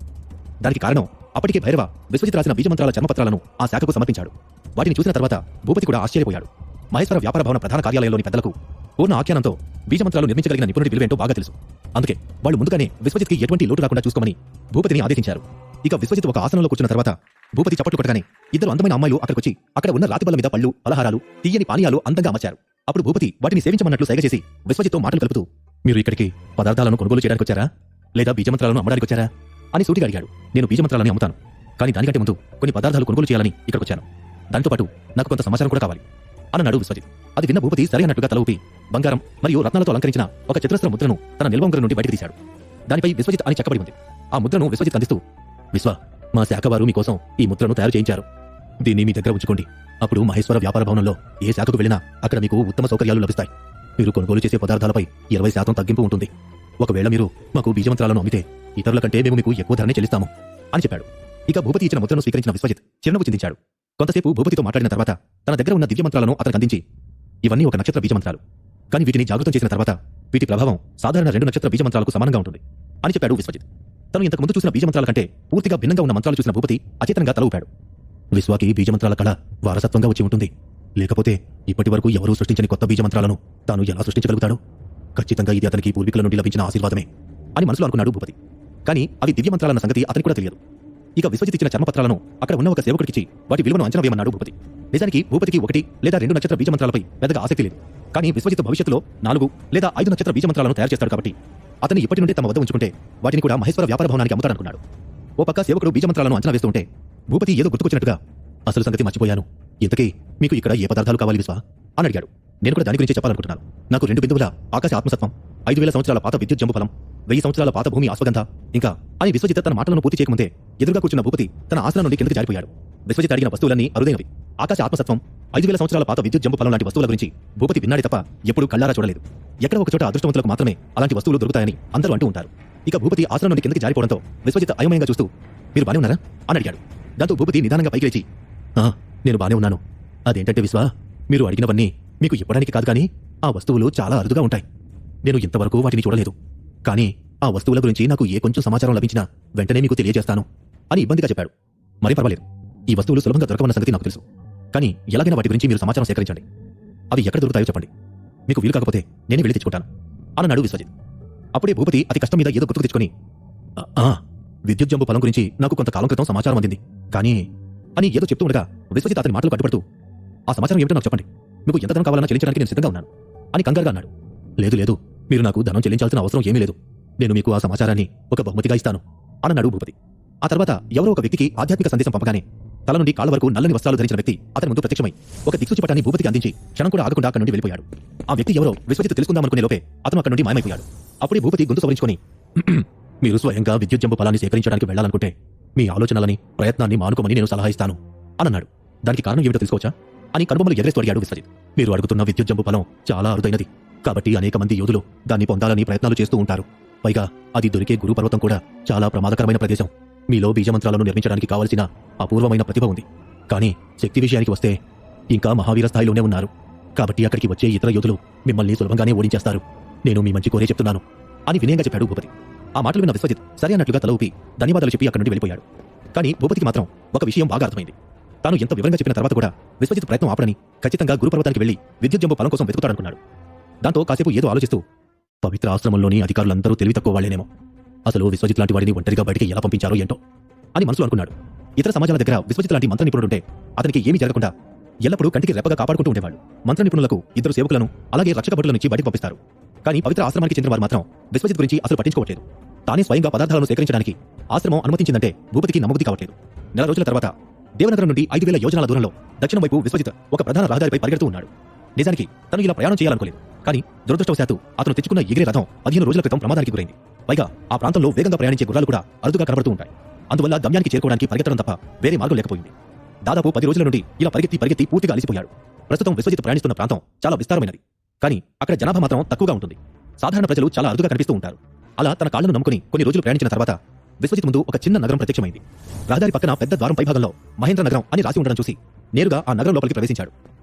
దానికి కారణం అప్పటికే భైరవ విశ్వజిత్ రాసిన బీజమంత్రాల చర్మపత్రాలను ఆ శాఖకు సమర్పించాడు. వాటిని చూసిన తర్వాత భూపతి కూడా ఆశ్చర్యపోయాడు. మహేశ్వర వ్యాపార భవన ప్రధాన కార్యాలయంలోని పెద్దలకు పూర్ణ ఆఖ్యానంతో బీజమంత్రాలు నిర్మించగలిగిన నిపుణుడి విలువేంటో బాగా తెలుసు. అందుకే వాళ్ళు ముందుగానే విశ్వజిత్కి ఎటువంటి లోటు రాకుండా చూసుకోమని భూపతిని ఆదేశించారు. ఇక విశ్వజిత్ ఒక ఆసనంలో కూర్చున్న తర్వాత భూపతి చప్పట్లు కొట్టగానే ఇద్దరు అందమైన అమ్మాయిలు అక్కడికొచ్చి అక్కడ ఉన్న రాతి బల్ల మీద పళ్ళు, పలహారాలు, తీయని పానీయాలు అందంగా అమర్చారు. అప్పుడు భూపతి వాటిని సేవించమన్నట్లు సైగ చేసి విశ్వజిత్తో మాటలు కలుపుతూ, మీరు ఇక్కడికి పదార్థాలను కొనుగోలు చేయడానికి వచ్చారా, లేదా బీజమంత్రాలను అమ్మడానికి వచ్చారా అని సూటిగా అడిగాడు. నేను బీజమంత్రాలని అమ్ముతాను, కానీ దానికంటే ముందు కొన్ని పదార్థాలు కొనుగోలు చేయాలని ఇక్కడికొచ్చాను. దాంతోపాటు నాకు కొంత సమాచారం కూడా కావాలి అన్నాడు విశ్వజిత్. అది విన్న భూపతి సరి అన్నట్లుగా తల ఊపి బంగారం మరియు రత్నాలతో అలంకరించిన ఒక చతురస్ర ముద్రను తన నిల్వంగరం నుండి బయటకు తీశాడు. దానిపై విశ్వజిత్ అని చెక్కబడి ఉంది. ఆ ముద్రను విశ్వజిత్ అందిస్తూ, విశ్వ, మా శాఖవారు మీకోసం ఈ ముద్రను తయారు చేయించారు. దీన్ని మీ దగ్గర ఉంచుకోండి. అప్పుడు మహేశ్వర వ్యాపార భవనంలో ఏ శాఖకు వెళ్ళినా అక్కడ మీకు ఉత్తమ సౌకర్యాలు లభిస్తాయి. మీరు కొనుగోలు చేసే పదార్థాలపై 20% తగ్గింపు ఉంటుంది. ఒకవేళ మీరు మాకు బీజమంత్రాలను అమ్మితే ఇతరుల కంటే మేము మీకు ఎక్కువ ధరనే చెల్లిస్తాము అని చెప్పాడు. ఇక భూపతి ఇచ్చిన ముద్రను స్వీకరించిన విశ్వజిత్ చిరునవ్వు చిందించాడు. కొంతసేపు భూపతితో మాట్లాడిన తర్వాత తన దగ్గర ఉన్న దివ్యమంత్రాలను అతనికి అందించి, ఇవన్నీ ఒక నక్షత్ర బీజమంత్రాలు, కానీ వీటిని జాగృతం చేసిన తర్వాత వీటి ప్రభావం సాధారణ 2 నక్షత్ర బీజమంత్రాలకు సమానంగా ఉంటుంది అని చెప్పాడు విశ్వజిత్. తను ఇంతకుముందు చూసిన బీజమంత్రాల కంటే పూర్తిగా భిన్నంగా ఉన్న మంత్రాలు చూసిన భూపతి అచేతనంగా తల ఊపాడు. విశ్వాకి బీజమంత్రాల కళ వారసత్వంగా వచ్చి ఉంటుంది. లేకపోతే ఇప్పటి వరకు ఎవరూ సృష్టించని కొత్త బీజమంత్రాలను తాను ఎలా సృష్టించగలుగుతాడు? ఖచ్చితంగా ఇది అతనికి పూర్వీకుల నుండి లభించిన ఆశీర్వాదమే అని మనసులో అనుకున్నాడు భూపతి. కానీ అవి దివ్యమంత్రాలన్న సంగతి అతనికి కూడా తెలియదు. ఇక విశ్వజిత్ ఇచ్చిన చర్మపత్రాలను అక్కడ ఉన్న ఒక సేవకుడికిచ్చి వాటి విలువను అంచనా వేయమన్నాడు భూపతి. నిజానికి భూపతికి 1 లేదా 2 నక్షత్ర బీజమంత్రాలపై పెద్దగా ఆసక్తి లేదు. కానీ విశ్వజిత్ భవిష్యత్తులో 4 లేదా 5 నక్షత్ర బీజమంత్రాలను తయారు చేస్తాడు కాబట్టి అతన్ని ఇప్పటి నుండి తమ వద్ద ఉంచుకుంటే వాటిని కూడా మహేశ్వర వ్యాపార భవనానికి అమ్ముతాడనుకున్నాడు. ఓ పక్క సేవకుడు బీజమంత్రాలను అంచనా వేస్తుంటే భూపతి ఏదో గుర్తుకొచ్చినట్టుగా, అసలు సంగతి మర్చిపోయాను, ఇంతకీ మీకు ఇక్కడ ఏ పదార్థాలు కావాలి విశ్వ అని అడిగాడు. నేను కూడా దాని గురించి చెప్పాలనుకుంటున్నాను. నాకు 2 బిందువుల ఆకాశ ఆత్మసత్వం, 5000 సంవత్సరాల పాత విద్యుత్ జంబు ఫలం, 1000 సంవత్సరాల పాత భూమి ఆశ్వగంధ, ఇంకా అని విశ్వజిత్ తన మాటలను పూర్తి చేయకముందే ఎదురుగా కూర్చున్న భూపతి తన ఆసనం నుండి కిందకి జారిపోయాడు. విశ్వజిత్ అడిగిన వస్తువులన్నీ అరుదైనవి. ఆకాశ ఆత్మసత్వం, 5000 సంవత్సరాల పాత విద్యుత్ జంబు ఫలం లాంటి వస్తువుల గురించి భూపతి విన్నాడే తప్ప ఎప్పుడూ కళ్ళారా చూడలేదు. ఎక్కడ ఒక చోట అదృష్టవంతులకు మాత్రమే అలాంటి వస్తువులు దొరుకుతాయని అందరూ అంటూ ఉంటారు. ఇక భూపతి ఆసనం నుండి కిందకి జారిపోవడంతో విశ్వజిత్ అయోమయంగా చూస్తూ, మీరు బానే ఉన్నారా అని అడిగాడు. దాంతో భూపతి నిదానంగా పైకి లేచి, నేను బానే ఉన్నాను. అదేంటంటే విశ్వ, మీరు అడిగినవన్నీ మీకు ఇవ్వడానికి కాదు, కానీ ఆ వస్తువులు చాలా అరుదుగా ఉంటాయి. నేను ఇంతవరకు వాటిని చూడలేదు. కానీ ఆ వస్తువుల గురించి నాకు ఏ కొంచెం సమాచారం లభించినా వెంటనే మీకు తెలియజేస్తాను అని ఇబ్బందిగా చెప్పాడు. మరి పర్వాలేదు, ఈ వస్తువులు సులభంగా దొరకవన్న సంగతి నాకు తెలుసు. కానీ ఎలాగైనా వాటి గురించి మీరు సమాచారం సేకరించండి. అవి ఎక్కడ దొరుకుతాయో చెప్పండి. మీకు వీలు కాకపోతే నేనే వెళ్ళి తెచ్చుకుంటాను అన్నాడు విశ్వజిత్. అప్పుడే భూపతి అతి కష్టం మీద ఏదో గుర్తుకు తెచ్చుకొని, విద్యుత్ జంబు ఫలం గురించి నాకు కొంతకాలం క్రితం సమాచారం అందింది, కానీ అని ఏదో చెప్తూ ఉండగా విశ్వజిత్ అతని మాటలు కట్టుబడుతూ, ఆ సమాచారం ఏమిటో నాకు చెప్పండి. మీకు ఎంత ధనం కావాలన్నా చెల్లించడానికి నేను సిద్ధంగా ఉన్నాను అని కంగారుగా అన్నాడు. లేదు, మీరు నాకు ధనం చెల్లించాల్సిన అవసరం ఏమీ లేదు. నేను మీకు ఆ సమాచారాన్ని ఒక బహుమతిగా ఇస్తాను అన్నాడు భూపతి. ఆ తర్వాత ఎవరో ఒక వ్యక్తికి ఆధ్యాత్మిక సందేశం పంపగానే తల నుండి కాళ్ళ వరకు నల్లని వస్త్రాలు ధరించిన వ్యక్తి అతని ముందు ప్రత్యక్షమై ఒక దిక్సూచి పటాన్ని భూపతికి అందించి క్షణం కూడా ఆగకుండా అక్కడి నుండి వెళ్ళిపోయాడు. ఆ వ్యక్తి ఎవరో విశ్వజిత్ తెలుసుకుందామనుకునే లోపే అతను అక్కడి నుండి మాయమైపోయాడు. అప్పుడే భూపతి గొంతు సవరించుకొని, మీరు స్వయంగా విద్యుత్ జంబు ఫలాన్ని సేకరించడానికి వెళ్లాలనుకుంటే మీ ఆలోచనలని, ప్రయత్నాన్ని మానుకోమని నేను సలహా ఇస్తాను అన్నాడు. దానికి కారణం ఏమిటో తెలుసుకోవచ్చా అని కనుబొమ్మలు ఎగరేస్తూ అడిగాడు విశ్వజిత్. మీరు అడుగుతున్న విద్యుత్ జంబు ఫలం చాలా అరుదైనది కాబట్టి అనేక మంది యోధులు దాన్ని పొందాలని ప్రయత్నాలు చేస్తూ ఉంటారు. పైగా అది దొరికే గురు పర్వతం కూడా చాలా ప్రమాదకరమైన ప్రదేశం. మీలో బీజమంత్రాలను నిర్మించడానికి కావలసిన అపూర్వమైన ప్రతిభ ఉంది. కానీ శక్తి విషయానికి వస్తే ఇంకా మహావీర స్థాయిలోనే ఉన్నారు. కాబట్టి అక్కడికి వచ్చే ఇతర యోధులు మిమ్మల్ని సులభంగానే ఓడించేస్తారు. నేను మీ మంచి కోరే చెప్తున్నాను అని వినయంగా చెప్పాడు భూపతి. ఆ మాటలు విన్న విశ్వజిత్ సరి అన్నట్లుగా తల ఊపి ధన్యవాదాలు చెప్పి అక్కడి నుండి వెళ్ళిపోయాడు. కానీ భూపతికి మాత్రం ఒక విషయం బాగా అర్థమైంది. తాను ఎంత వివరంగా చెప్పిన తర్వాత కూడా విశ్వజిత్ ప్రయత్నం ఆపడని, ఖచ్చితంగా గురుపర్వతానికి వెళ్లి విద్యుత్ జంబు ఫలం కోసం వెతుకుతాడనుకున్నాడు. దాంతో కాసేపు ఏదో ఆలోచిస్తూ, పవిత్ర ఆశ్రమంలోని అధికారులందరూ తెలివి తక్కువ వాళ్లేనేమో, అసలు విశ్వజిత్ లాంటి వాడిని ఒంటరిగా బయటికి ఎలా పంపించారో ఏంటో అని మనసులో అనుకున్నాడు. ఇతర సమాజాల దగ్గర విశ్వజిత్ లాంటి మంత్ర నిపుణుడుంటే అతనికి ఏమీ జరగకుండా ఎల్లప్పుడూ కంటికి రెప్పగా కాపాడుకుంటూ ఉండేవాడు. మంత్ర నిపుణులకు 2 సేవకులను అలాగే రక్షక భటుల నుంచి బయటకు పంపిస్తారు. కానీ పవిత్ర ఆశ్రమానికి చెందిన వారు మాత్రం విశ్వజిత్ గురించి అసలు పట్టించుకోవట్లేదు. తానే స్వయంగా పదార్థాలను సేకరించడానికి ఆశ్రమం అనుమతించిందంటే భూపతికి నమ్మబుద్ధి కావట్లేదు. నెల రోజుల తర్వాత దేవనగరం నుండి 5000 యోజనాల దూరంలో దక్షిణం వైపు విశ్వజిత్ ఒక ప్రధాన రహదారిపై పరిగెడుతూ ఉన్నాడు. నిజానికి తను ఇలా ప్రయాణం చేయాలనుకోలేదు. కానీ దురదృష్టవశాత్తు అతను తెచ్చుకున్న ఎగిరే రథం 15 రోజుల క్రితం ప్రమాదానికి గురైంది. పైగా ఆ ప్రాంతంలో వేగంగా ప్రయాణించే గుర్రాలు కూడా అరుదుగా కనబడుతూ ఉంటాయి. అందువల్ల గమ్యానికి చేరుకోవడానికి పరిగెత్తడం తప్ప వేరే మార్గం లేకపోయింది. దాదాపు 10 రోజుల నుండి ఇలా పరిగెత్తి పూర్తిగా అలసిపోయాడు. ప్రస్తుతం విశ్వజిత్ ప్రయాణిస్తున్న ప్రాంతం చాలా విస్తారమైనది. కానీ అక్కడ జనాభా మాత్రం తక్కువగా ఉంటుంది. సాధారణ ప్రజలు చాలా అరుదుగా కనిపిస్తూ ఉంటారు. అలా తన కాళ్లను నమ్ముకుని కొన్ని రోజులు ప్రయాణించిన తర్వాత విశ్వజిత్ ముందు ఒక చిన్న నగరం ప్రత్యక్షమైంది. రహదారి పక్కన పెద్ద ద్వారం పైభాగంలో మహేంద్ర నగరం అని రాసి ఉండడం చూసి నేరుగా ఆ నగరం లోపలికి ప్రవేశించాడు.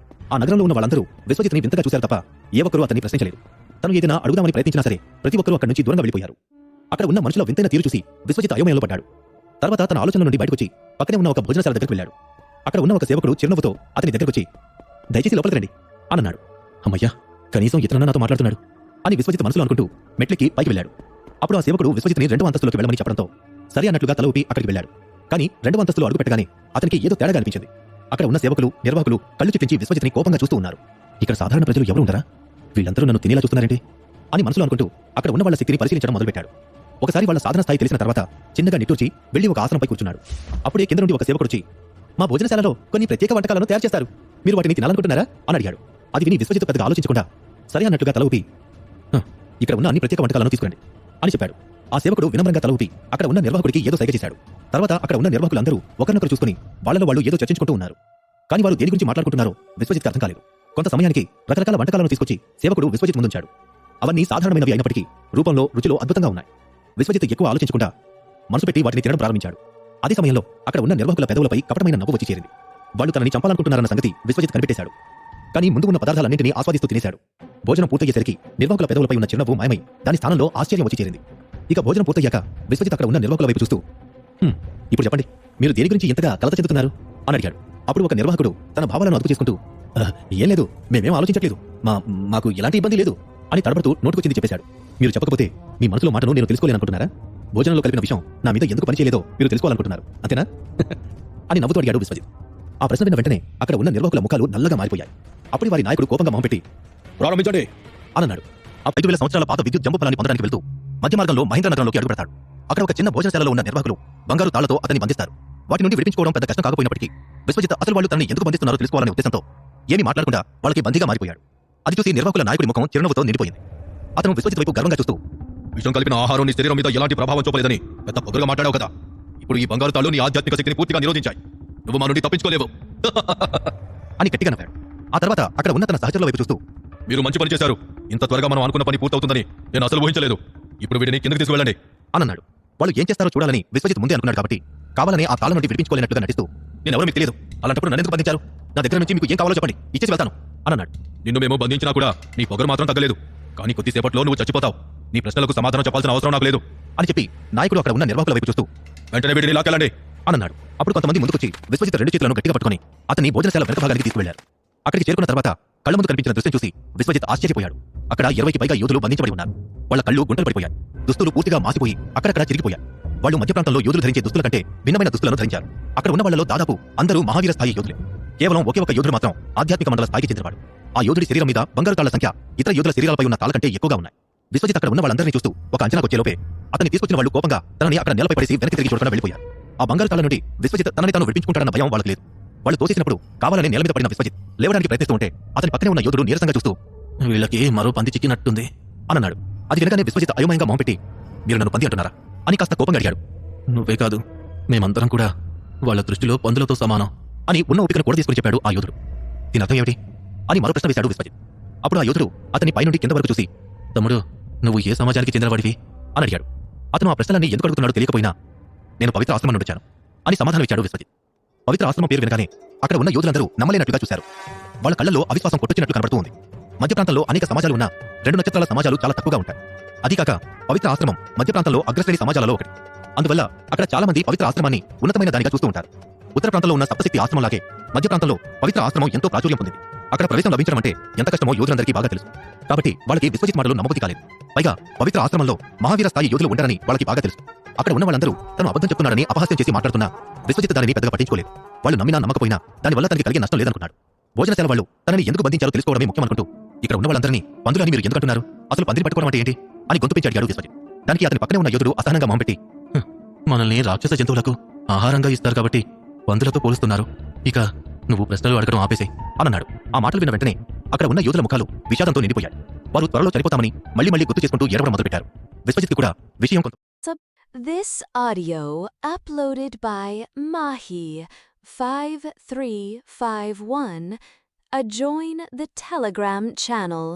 ఆ నగరంలో ఉన్న వాళ్ళందరూ విశ్వజిత్ని వింతగా చూశారు తప్ప ఏ ఒక్కరూ అతన్ని ప్రశ్నించలేదు. తను ఏదైనా అడుగుదామని ప్రయత్నించినా సరే ప్రతి ఒక్కరూ అక్కడి నుంచి దూరంగా వెళ్ళిపోయారు. అక్కడ ఉన్న మనుషుల వింతైన తీరు చూసి విశ్వజిత్ అయోమయంలో పడ్డాడు. తర్వాత తన ఆలోచనల నుండి బయటకొచ్చి పక్కనే ఉన్న ఒక భోజనశాల దగ్గరికి వెళ్ళాడు. అక్కడ ఉన్న ఒక సేవకుడు చిరునవ్వుతో అతని దగ్గరకొచ్చి, దయచేసి లోపలికి రండి అన్నాడు. అమ్మయ్యా, కనీసం ఇతరున్నా నాతో మాట్లాడుతున్నాడు అని విశ్వజిత్ మనసులో అనుకుంటూ మెట్లెక్కి పైకి వెళ్ళాడు. అప్పుడు ఆ సేవకుడు విశ్వజిత్ని 2వ అంతస్తులోకి వెళ్ళమని చెప్పడంతో సరే అన్నట్లుగా తల ఊపి అక్కడికి వెళ్ళాడు. కానీ రెండవ అంతస్తులో అడుగు పెట్టగానే అతనికి ఏదో తేడాగా అనిపించింది. అక్కడ ఉన్న సేవకులు, నిర్వాహకులు కళ్ళు చిట్లించి విశ్వజిత్ని కోపంగా చూస్తూ ఉన్నారు. ఇక్కడ సాధారణ ప్రజలు ఎవరు ఉండరా? వీళ్ళందరూ నన్ను తినేలా చూస్తున్నారేంటి అని మనసులో అనుకుంటూ అక్కడ ఉన్న వాళ్ళ శక్తిని పరిశీలించడం మొదలుపెట్టాడు. ఒకసారి వాళ్ళ సాధన స్థాయి తెలిసిన తర్వాత చిన్నగా నిట్టూర్చి వెళ్లి ఒక ఆసనంపై కూర్చున్నాడు. అప్పుడే కింద నుండి ఒక సేవకుడొచ్చి, మా భోజనశాలలో కొన్ని ప్రత్యేక వంటకాలను తయారు చేస్తారు, మీరు వాటిని తినాలనుకుంటున్నారా అని అడిగాడు. అది విని విశ్వజిత్ పెద్దగా ఆలోచించకుండా సరే అన్నట్టుగా తల ఊపి, ఇక్కడ ఉన్న అన్ని ప్రత్యేక వంటకాలను తీసుకురండి అని చెప్పాడు. ఆ సేవకుడు వినమ్రంగా తల ఊపి అక్కడ ఉన్న నిర్వాహకుడికి ఏదో సైగ చేశాడు. తర్వాత అక్కడ ఉన్న నిర్వాహకులందరూ ఒకరినొకరు చూసుకుని వాళ్ళలో వాళ్ళు ఏదో చర్చించుకుంటూ ఉన్నారు. కానీ వారు దేని గురించి మాట్లాడుకుంటున్నారో విశ్వజిత్కి అర్థం కాలేదు. కొంత సమయానికి రకరకాల వంటకాలను తీసుకొచ్చి సేవకుడు విశ్వజిత్ ముందుంచాడు. అవన్నీ సాధారణమైనవి అయినప్పటికీ రూపంలో, రుచిలో అద్భుతంగా ఉన్నాయి. విశ్వజిత్ ఎక్కువ ఆలోచించకుండా మనసు పెట్టి వాటిని తినడం ప్రారంభించాడు. అదే సమయంలో అక్కడ ఉన్న నిర్వాహకుల పెదవులపై కపటమైన నవ్వు వచ్చి చేరింది. వాళ్ళు తనని చంపాలనుకుంటున్నారన్న సంగతి విశ్వజిత్ కనిపెట్టేశాడు. కానీ ముందు ఉన్న పదార్థాలన్నింటినీ ఆస్వాదిస్తూ తినేశాడు. భోజనం పూర్తయ్యేసరికి నిర్వాహకుల పెదవులపై ఉన్న చిరునవ్వు మాయమై దాని స్థానంలో ఆశ్చర్యం వచ్చి చేరింది. ఇక భోజనం పూర్తయ్యాక విశ్వజిత్ అక్కడ ఉన్న నిర్వాహకుల వైపు చూస్తూ, ఇప్పుడు చెప్పండి, మీరు దేని గురించి ఇంతగా కలత చెందుతున్నారు అని అడిగాడు. అప్పుడు ఒక నిర్వాహకుడు తన భావాలను అదుపు చేసుకుంటూ, ఏం లేదు, మేమేం ఆలోచించట్లేదు, మాకు ఎలాంటి ఇబ్బంది లేదు అని తడబడుతూ నోటుకొచ్చింది చెప్పేశాడు. మీరు చెప్పకపోతే మీ మనసులో మాటను నేను తెలుసుకోలేనుకుంటున్నారా? భోజనంలో కలిపిన విషయం నా మీద ఎందుకు పనిచేయలేదో మీరు తెలుసుకోవాలనుకుంటున్నారు, అంతేనా అని నవ్వుతూ అడిగాడు విశ్వజిత్. ఆ ప్రశ్న విన్న వెంటనే అక్కడ ఉన్న నిర్వాహకుల ముఖాలు నల్లగా మారిపోయాయి. అప్పుడు వారి నాయకుడు కోపంగా మొహంపెట్టి, ప్రారంభించండి అన్నాడు. 5,000 సంవత్సరాల పాత విద్యుత్ జంపు ఫలాన్ని పొందడానికి వెళ్తూ మధ్య మార్గంలో మహేంద్ర నగరంలోకి అడుగుపెడతాడు. అక్కడ ఒక చిన్న భోజనశాలలో ఉన్న నిర్వాహకులు బంగారు తాళ్లతో అతన్ని బంధిస్తారు. వాటి నుండి విడిపించుకోవడం పెద్ద కష్టం కాకపోయినప్పటికీ విశ్వజిత్ అసలు వాళ్ళు తనని ఎందుకు బంధిస్తున్నారో తెలుసుకోవాలనే ఉద్దేశంతో ఏమీ మాట్లాడకుండా వాళ్ళకి బందీగా మారిపోయాడు. అది చూసి నిర్వాహకుల నాయకుడి ముఖం చిరునవ్వుతో నిండిపోయింది. అతను విశ్వజిత్ వైపు గర్వంగా చూస్తూ, విషం కలిపిన ఆహారం నీ శరీరం మీద ఎలాంటి ప్రభావం చూపలేదని పెద్ద పొగరుగా మాట్లాడావు కదా. ఇప్పుడు ఈ బంగారు తాళ్లు నీ ఆధ్యాత్మిక శక్తిని పూర్తిగా నిరోధించాయి. నువ్వు మా నుండి తప్పించుకోలేవు అని గట్టిగా నవ్వాడు. ఆ తర్వాత అక్కడ ఉన్న తన సహచరుల వైపు చూస్తూ, మీరు మంచి పని చేశారు. ఇంత త్వరగా మనం అనుకున్న పని పూర్తవుతుందని నేను అసలు ఊహించలేదు. ఇప్పుడు వీడిని కిందకి తీసుకువెళ్ళండి అన్నాడు. వాళ్ళు ఏం చేస్తారో చూడాలని విశ్వజిత్ ముందే అనుకున్నాడు కాబట్టి కావాలని ఆ తాళ నుండి విడిపించుకోలేనట్టుగా నటిస్తూ, నేనెవరో మీకు తెలియదు, అలాంటప్పుడు నన్ను ఎందుకు బంధించారు? నా దగ్గర నుంచి మీకు ఏం కావాలో చెప్పండి, ఇచ్చేసి వెళ్తాను అన్నాడు. నిన్ను మేము బంధించినా కూడా నీ పొగరు మాత్రం తగ్గలేదు. కానీ కొద్దిసేపట్లో నువ్వు చచ్చిపోతావు. నీ ప్రశ్నలకు సమాధానం చెప్పాల్సిన అవసరం నాకు లేదు అని చెప్పి నాయకుడు అక్కడ ఉన్న నిర్వాహకుల వైపు చూస్తూ, వెంటనే వీడిని లాకెళ్ళండి అన్నాడు. అప్పుడు కొంతమంది ముందుకొచ్చి విశ్వజిత్ 2 చేతులను గట్టిగా పట్టుకుని అతన్ని భోజనశాల వెనక భాగానికి తీసుకువెళ్లారు. అక్కడికి చేరుకున్న తర్వాత కళ్ళ ముందు కనిపించిన దృశ్యం చూసి విశ్వజిత్ ఆశ్చర్యపోయాడు. అక్కడ 20కి పైగా యోధులు బంధించబడి ఉన్నారు. వాళ్ళ కళ్ళు గుంటలు పడిపోయాయి. దుస్తులు పూర్తిగా మాసిపోయి అక్కడక్కడ చిరిగిపోయాయి. వాళ్ళు మధ్య ప్రాంతంలో యోధులు ధరించే దుస్తుల కంటే భిన్నమైన దుస్తులను ధరించారు. అక్కడ ఉన్న వాళ్ళలో దాదాపు అందరూ మహావీర స్థాయి యోధులే. కేవలం ఒకే ఒక యోధుడు మాత్రం ఆధ్యాత్మిక మండల స్థాయికి చెందినవాడు. ఆ యోధుడి శరీరం మీద బంగారు తాళ్ల సంఖ్య ఇతర యోధుల శరీరాలపై ఉన్న తాళ్ల కంటే ఎక్కువగా ఉన్నాయి. విశ్వజిత్ అక్కడ ఉన్న వాళ్ళందరినీ చూస్తూ ఒక అంచనాకొచ్చేలోపే అతన్ని తీసుకొచ్చిన వాళ్ళు కోపంగా తనని అక్కడ నేలపై పడేసి వెనక్కి తిరిగి చూడకుండా వెళ్ళిపోయారు. ఆ బంగారు తాళ్ల నుండి విశ్వజిత్ తనని తాను విడిపించుకుంటాడన్న భయం వాళ్ళకి లేదు. వాళ్ళు తోసేసినప్పుడు కావాలని నేల మీద పడిన విశ్వజిత్ లేవడానికి ప్రయత్నిస్తూ ఉంటే అతని పక్కనే ఉన్న యోధుడు నీరసంగా చూస్తూ, వీళ్ళకి మరో పంది చిక్కినట్టుంది అని అన్నాడు. అది వినగానే విశ్వజిత్ అయోమయంగా మొహంపెట్టి, మీరు నన్ను పంది అంటున్నారా అని కాస్త కోపంగా అడిగాడు. నువ్వే కాదు, మేమందరం కూడా వాళ్ళ దృష్టిలో పందులతో సమానం అని ఉన్న ఓపికను కూడా తీసుకుని చెప్పాడు ఆ యోధుడు. దీని అర్థం ఏమిటి అని మరో ప్రశ్న వేశాడు విశ్వజిత్. అప్పుడు ఆ యోధుడు అతని పైనుండి కింద వరకు చూసి, తమ్ముడు, నువ్వు ఏ సమాజానికి చెందినవాడివి అని అడిగాడు. అతను ఆ ప్రశ్నలన్నీ ఎందుకు అడుగుతున్నాడో తెలియకపోయినా, నేను పవిత్ర ఆశ్రమం నుండి వచ్చాను అని సమాధానం ఇచ్చాడు విశ్వజిత్. పవిత్ర ఆశ్రమం పేరు వినగానే అక్కడ ఉన్న యోధులందరూ నమ్మలేనట్లుగా చూశారు. వాళ్ళ కళ్ళల్లో అవిశ్వాసం కొట్టొచ్చినట్లు కనబడుతూ ఉంది. మధ్య ప్రాంతంలో అనేక సమాజాలు ఉన్న 2 నక్షత్రాల సమాజాలు చాలా తక్కువగా ఉంటాయి. అదీకాక పవిత్ర ఆశ్రమం మధ్య ప్రాంతంలో అగ్రశ్రేణి సమాజాలలో ఒకటి. అందువల్ల అక్కడ చాలా మంది పవిత్ర ఆశ్రమాన్ని ఉన్నతమైన దానిగా చూస్తూ ఉంటారు. ఉత్తర ప్రాంతంలో ఉన్న సప్తశక్తి ఆశ్రమంలాగే మధ్య ప్రాంతంలో పవిత్ర ఆశ్రమం ఎంతో ప్రాచుర్యం పొందింది. అక్కడ ప్రవేశం లభించడం అంటే ఎంత కష్టమో యోధులందరికీ బాగా తెలుసు. కాబట్టి వాళ్ళకి విశ్వజిత్ మాటలు నమ్మబుద్ధి కాలేదు. పైగా పవిత్ర ఆశ్రమంలో మహావీర స్థాయి యోధులు ఉంటారని వాళ్ళకి బాగా తెలుసు. అక్కడ ఉన్న వాళ్ళందరూ తను అబద్ధం చెప్తున్నారని అపహాస్యం చేసి మాట్లాడుతున్నా విశ్వజిత్ దానిని పెద్దగా పట్టించుకోలేదు. వాళ్ళు నమ్మినా నమ్మకపోయినా దానివల్ల తనకి కలిగే నష్టం లేదనుకున్నాడు. భోజనశాల వాళ్ళు తనని ఎందుకు బంధించారో తెలుసుకోవడమే ముఖ్యం అనుకుంటూ, ఇక్కడ ఉన్న వాళ్ళందరినీ పందులని మీరు ఎందుకు అంటున్నారు, అసలు పందిని పట్టుకోవడం అంటే ఏంటి అని గొంతు పెంచి అడిగాడు విశ్వజిత్. దానికి అతని పక్కనే ఉన్న యోధుడు అసహనంగా మొహంపెట్టి, మనల్ని రాక్షస జంతువులకు ఆహారంగా ఇస్తారు కాబట్టి పందులతో పోలుస్తున్నారు. ఇక నువ్వు ప్రశ్నలు అడగడం ఆపేసే అన్నాడు. ఆ మాటలు విన్న వెంటనే అక్కడ ఉన్న యోధుల ముఖాలు విషాదంతో నిండిపోయాయి. వారు త్వరలో చనిపోతామని మళ్ళీ గుర్తు చేసుకుంటూ ఏడవడం మొదలుపెట్టారు. విశ్వజిత్ కూడా విషయం కొంత. This audio uploaded by Mahi5351. Join the Telegram channel.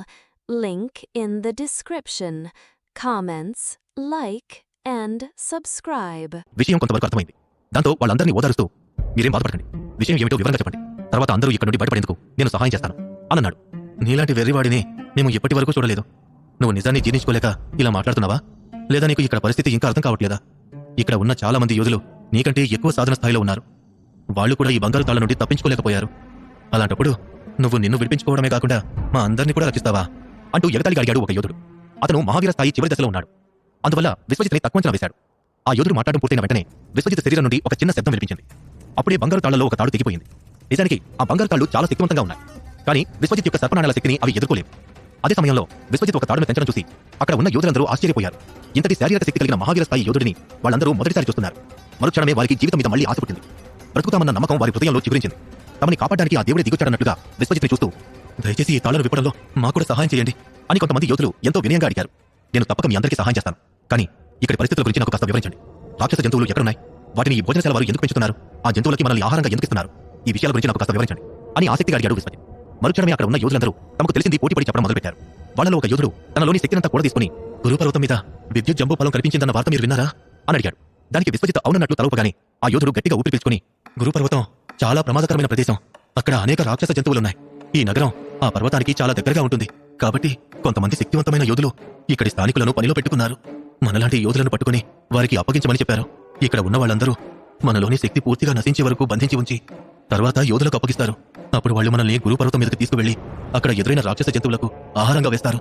Link in the description. Comments, like, and subscribe. విషయం కొంతవరకు అర్థమైంది. దాంతో వాళ్ళందరినీ ఓదారుస్తూ, మీరేం బాధపడకండి, విషయం ఏమిటో వివరంగా చెప్పండి, తర్వాత అందరూ ఇక్కడ నుండి బయటపడేందుకు నేను సహాయం చేస్తాను అన్నాడు. నీలాంటి వెర్రివాడిని మేము ఇప్పటి వరకు చూడలేదు. నువ్వు నిజాన్ని జీర్ణించుకోలేక ఇలా మాట్లాడుతున్నావా, లేదా నీకు ఇక్కడ పరిస్థితి ఇంకా అర్థం కావట్లేదా? ఇక్కడ ఉన్న చాలా మంది యోధులు నీకంటే ఎక్కువ సాధన స్థాయిలో ఉన్నారు. వాళ్ళు కూడా ఈ బంగారు తాళ్ల నుండి తప్పించుకోలేకపోయారు. అలాంటప్పుడు నువ్వు నిన్ను విడిపించుకోవడమే కాకుండా మా అందరినీ కూడా రక్షిస్తావా అంటూ ఎగతాళిగా అడిగాడు ఒక యోధుడు. అతను మహావీర స్థాయి చివరి దశలో ఉన్నాడు. అందువల్ల విశ్వజిత్ని తక్కువ అంచనా వేశాడు. ఆ యోధుడు మాట్లాడడం పూర్తయిన వెంటనే విశ్వజిత్ శరీరం నుండి ఒక చిన్న శబ్దం వినిపించింది. అప్పుడే బంగారు తాళ్లలో ఒక తాడు తెగిపోయింది. నిజానికి ఆ బంగారు తాళ్లు చాలా శక్తివంతంగా ఉన్నాయి. కానీ విశ్వజిత్ యొక్క సర్పనాళాల శక్తిని అవి ఎదుర్కోలేవు. అదే సమయంలో విశ్వజిత్ ఒక తాడును పెంచడం చూసి అక్కడ ఉన్న యోధులందరూ ఆశ్చర్యపోయారు. ఇంతటి శారీరక శక్తి కలిగిన మహావీర స్థాయి యోధుడిని వాళ్ళందరూ మొదటిసారి చూస్తున్నారు. మరుక్షణమే వారికి జీవితం మీద మళ్లీ ఆశ పుట్టింది. బ్రతుకుతామన్న నమ్మకం వారి హృదయంలో చిగురించింది. తమని కాపాడడానికి ఆ దేవుడే దిగొచ్చాడన్నట్లుగా విశ్వజిత్ని చూస్తూ, దయచేసి ఈ తాళ్లను విప్పడంలో మాకు కూడా సహాయం చేయండి అని కొంతమంది యోధులు ఎంతో వినయంగా అడిగారు. నేను తప్పక మీ అందరికీ సహాయం చేస్తాను. కానీ ఇక్కడి పరిస్థితుల గురించి నాకు కాస్త వివరించండి. రాక్షస జంతువులు ఎక్కడున్నాయి? వాటిని ఈ భోజనశాల వారు ఎందుకు పెంచుతున్నారు? ఆ జంతువులకి మనల్ని ఆహారంగా ఎందుకు ఇస్తున్నారు? ఈ విషయాల గురించి నాకు కాస్త వివరించండి అని ఆసక్తిగా అడిగాడు విశ్వజిత్. మరుక్షణమే అక్కడ ఉన్న యోధులందరూ తమకు తెలిసింది పోటీపడి చెప్పడం మొదలుపెట్టారు. వాళ్ళలో ఒక యోధుడు తనలోని శక్తినంతా కూడా తీసుకుని, గురుపర్వతం మీద విద్యుత్ జంబూ ఫలం కనిపించిందన్న వార్త మీరు విన్నారా అని అడిగాడు. దానికి విశ్వజిత్ అవునన్నట్లు తలూపగానే ఆ యోధుడు గట్టిగా ఊపిరి పీల్చుకుని, గురుపర్వతం చాలా ప్రమాదకరమైన ప్రదేశం. అక్కడ అనేక రాక్షస జంతువులున్నాయి. ఈ నగరం ఆ పర్వతానికి చాలా దగ్గరగా ఉంటుంది. కాబట్టి కొంతమంది శక్తివంతమైన యోధులు ఇక్కడి స్థానికులను పనిలో పెట్టుకున్నారు. మనలాంటి యోధులను పట్టుకుని వారికి అప్పగించమని చెప్పారు. ఇక్కడ ఉన్న వాళ్ళందరూ మనలోని శక్తి పూర్తిగా నశించే వరకు బంధించి ఉంచి తర్వాత యోధులకు అప్పగిస్తారు. అప్పుడు వాళ్ళు మనల్ని గురుపర్వతం మీదకి తీసుకువెళ్లి అక్కడ ఎదురైన రాక్షస జంతువులకు ఆహారంగా వేస్తారు.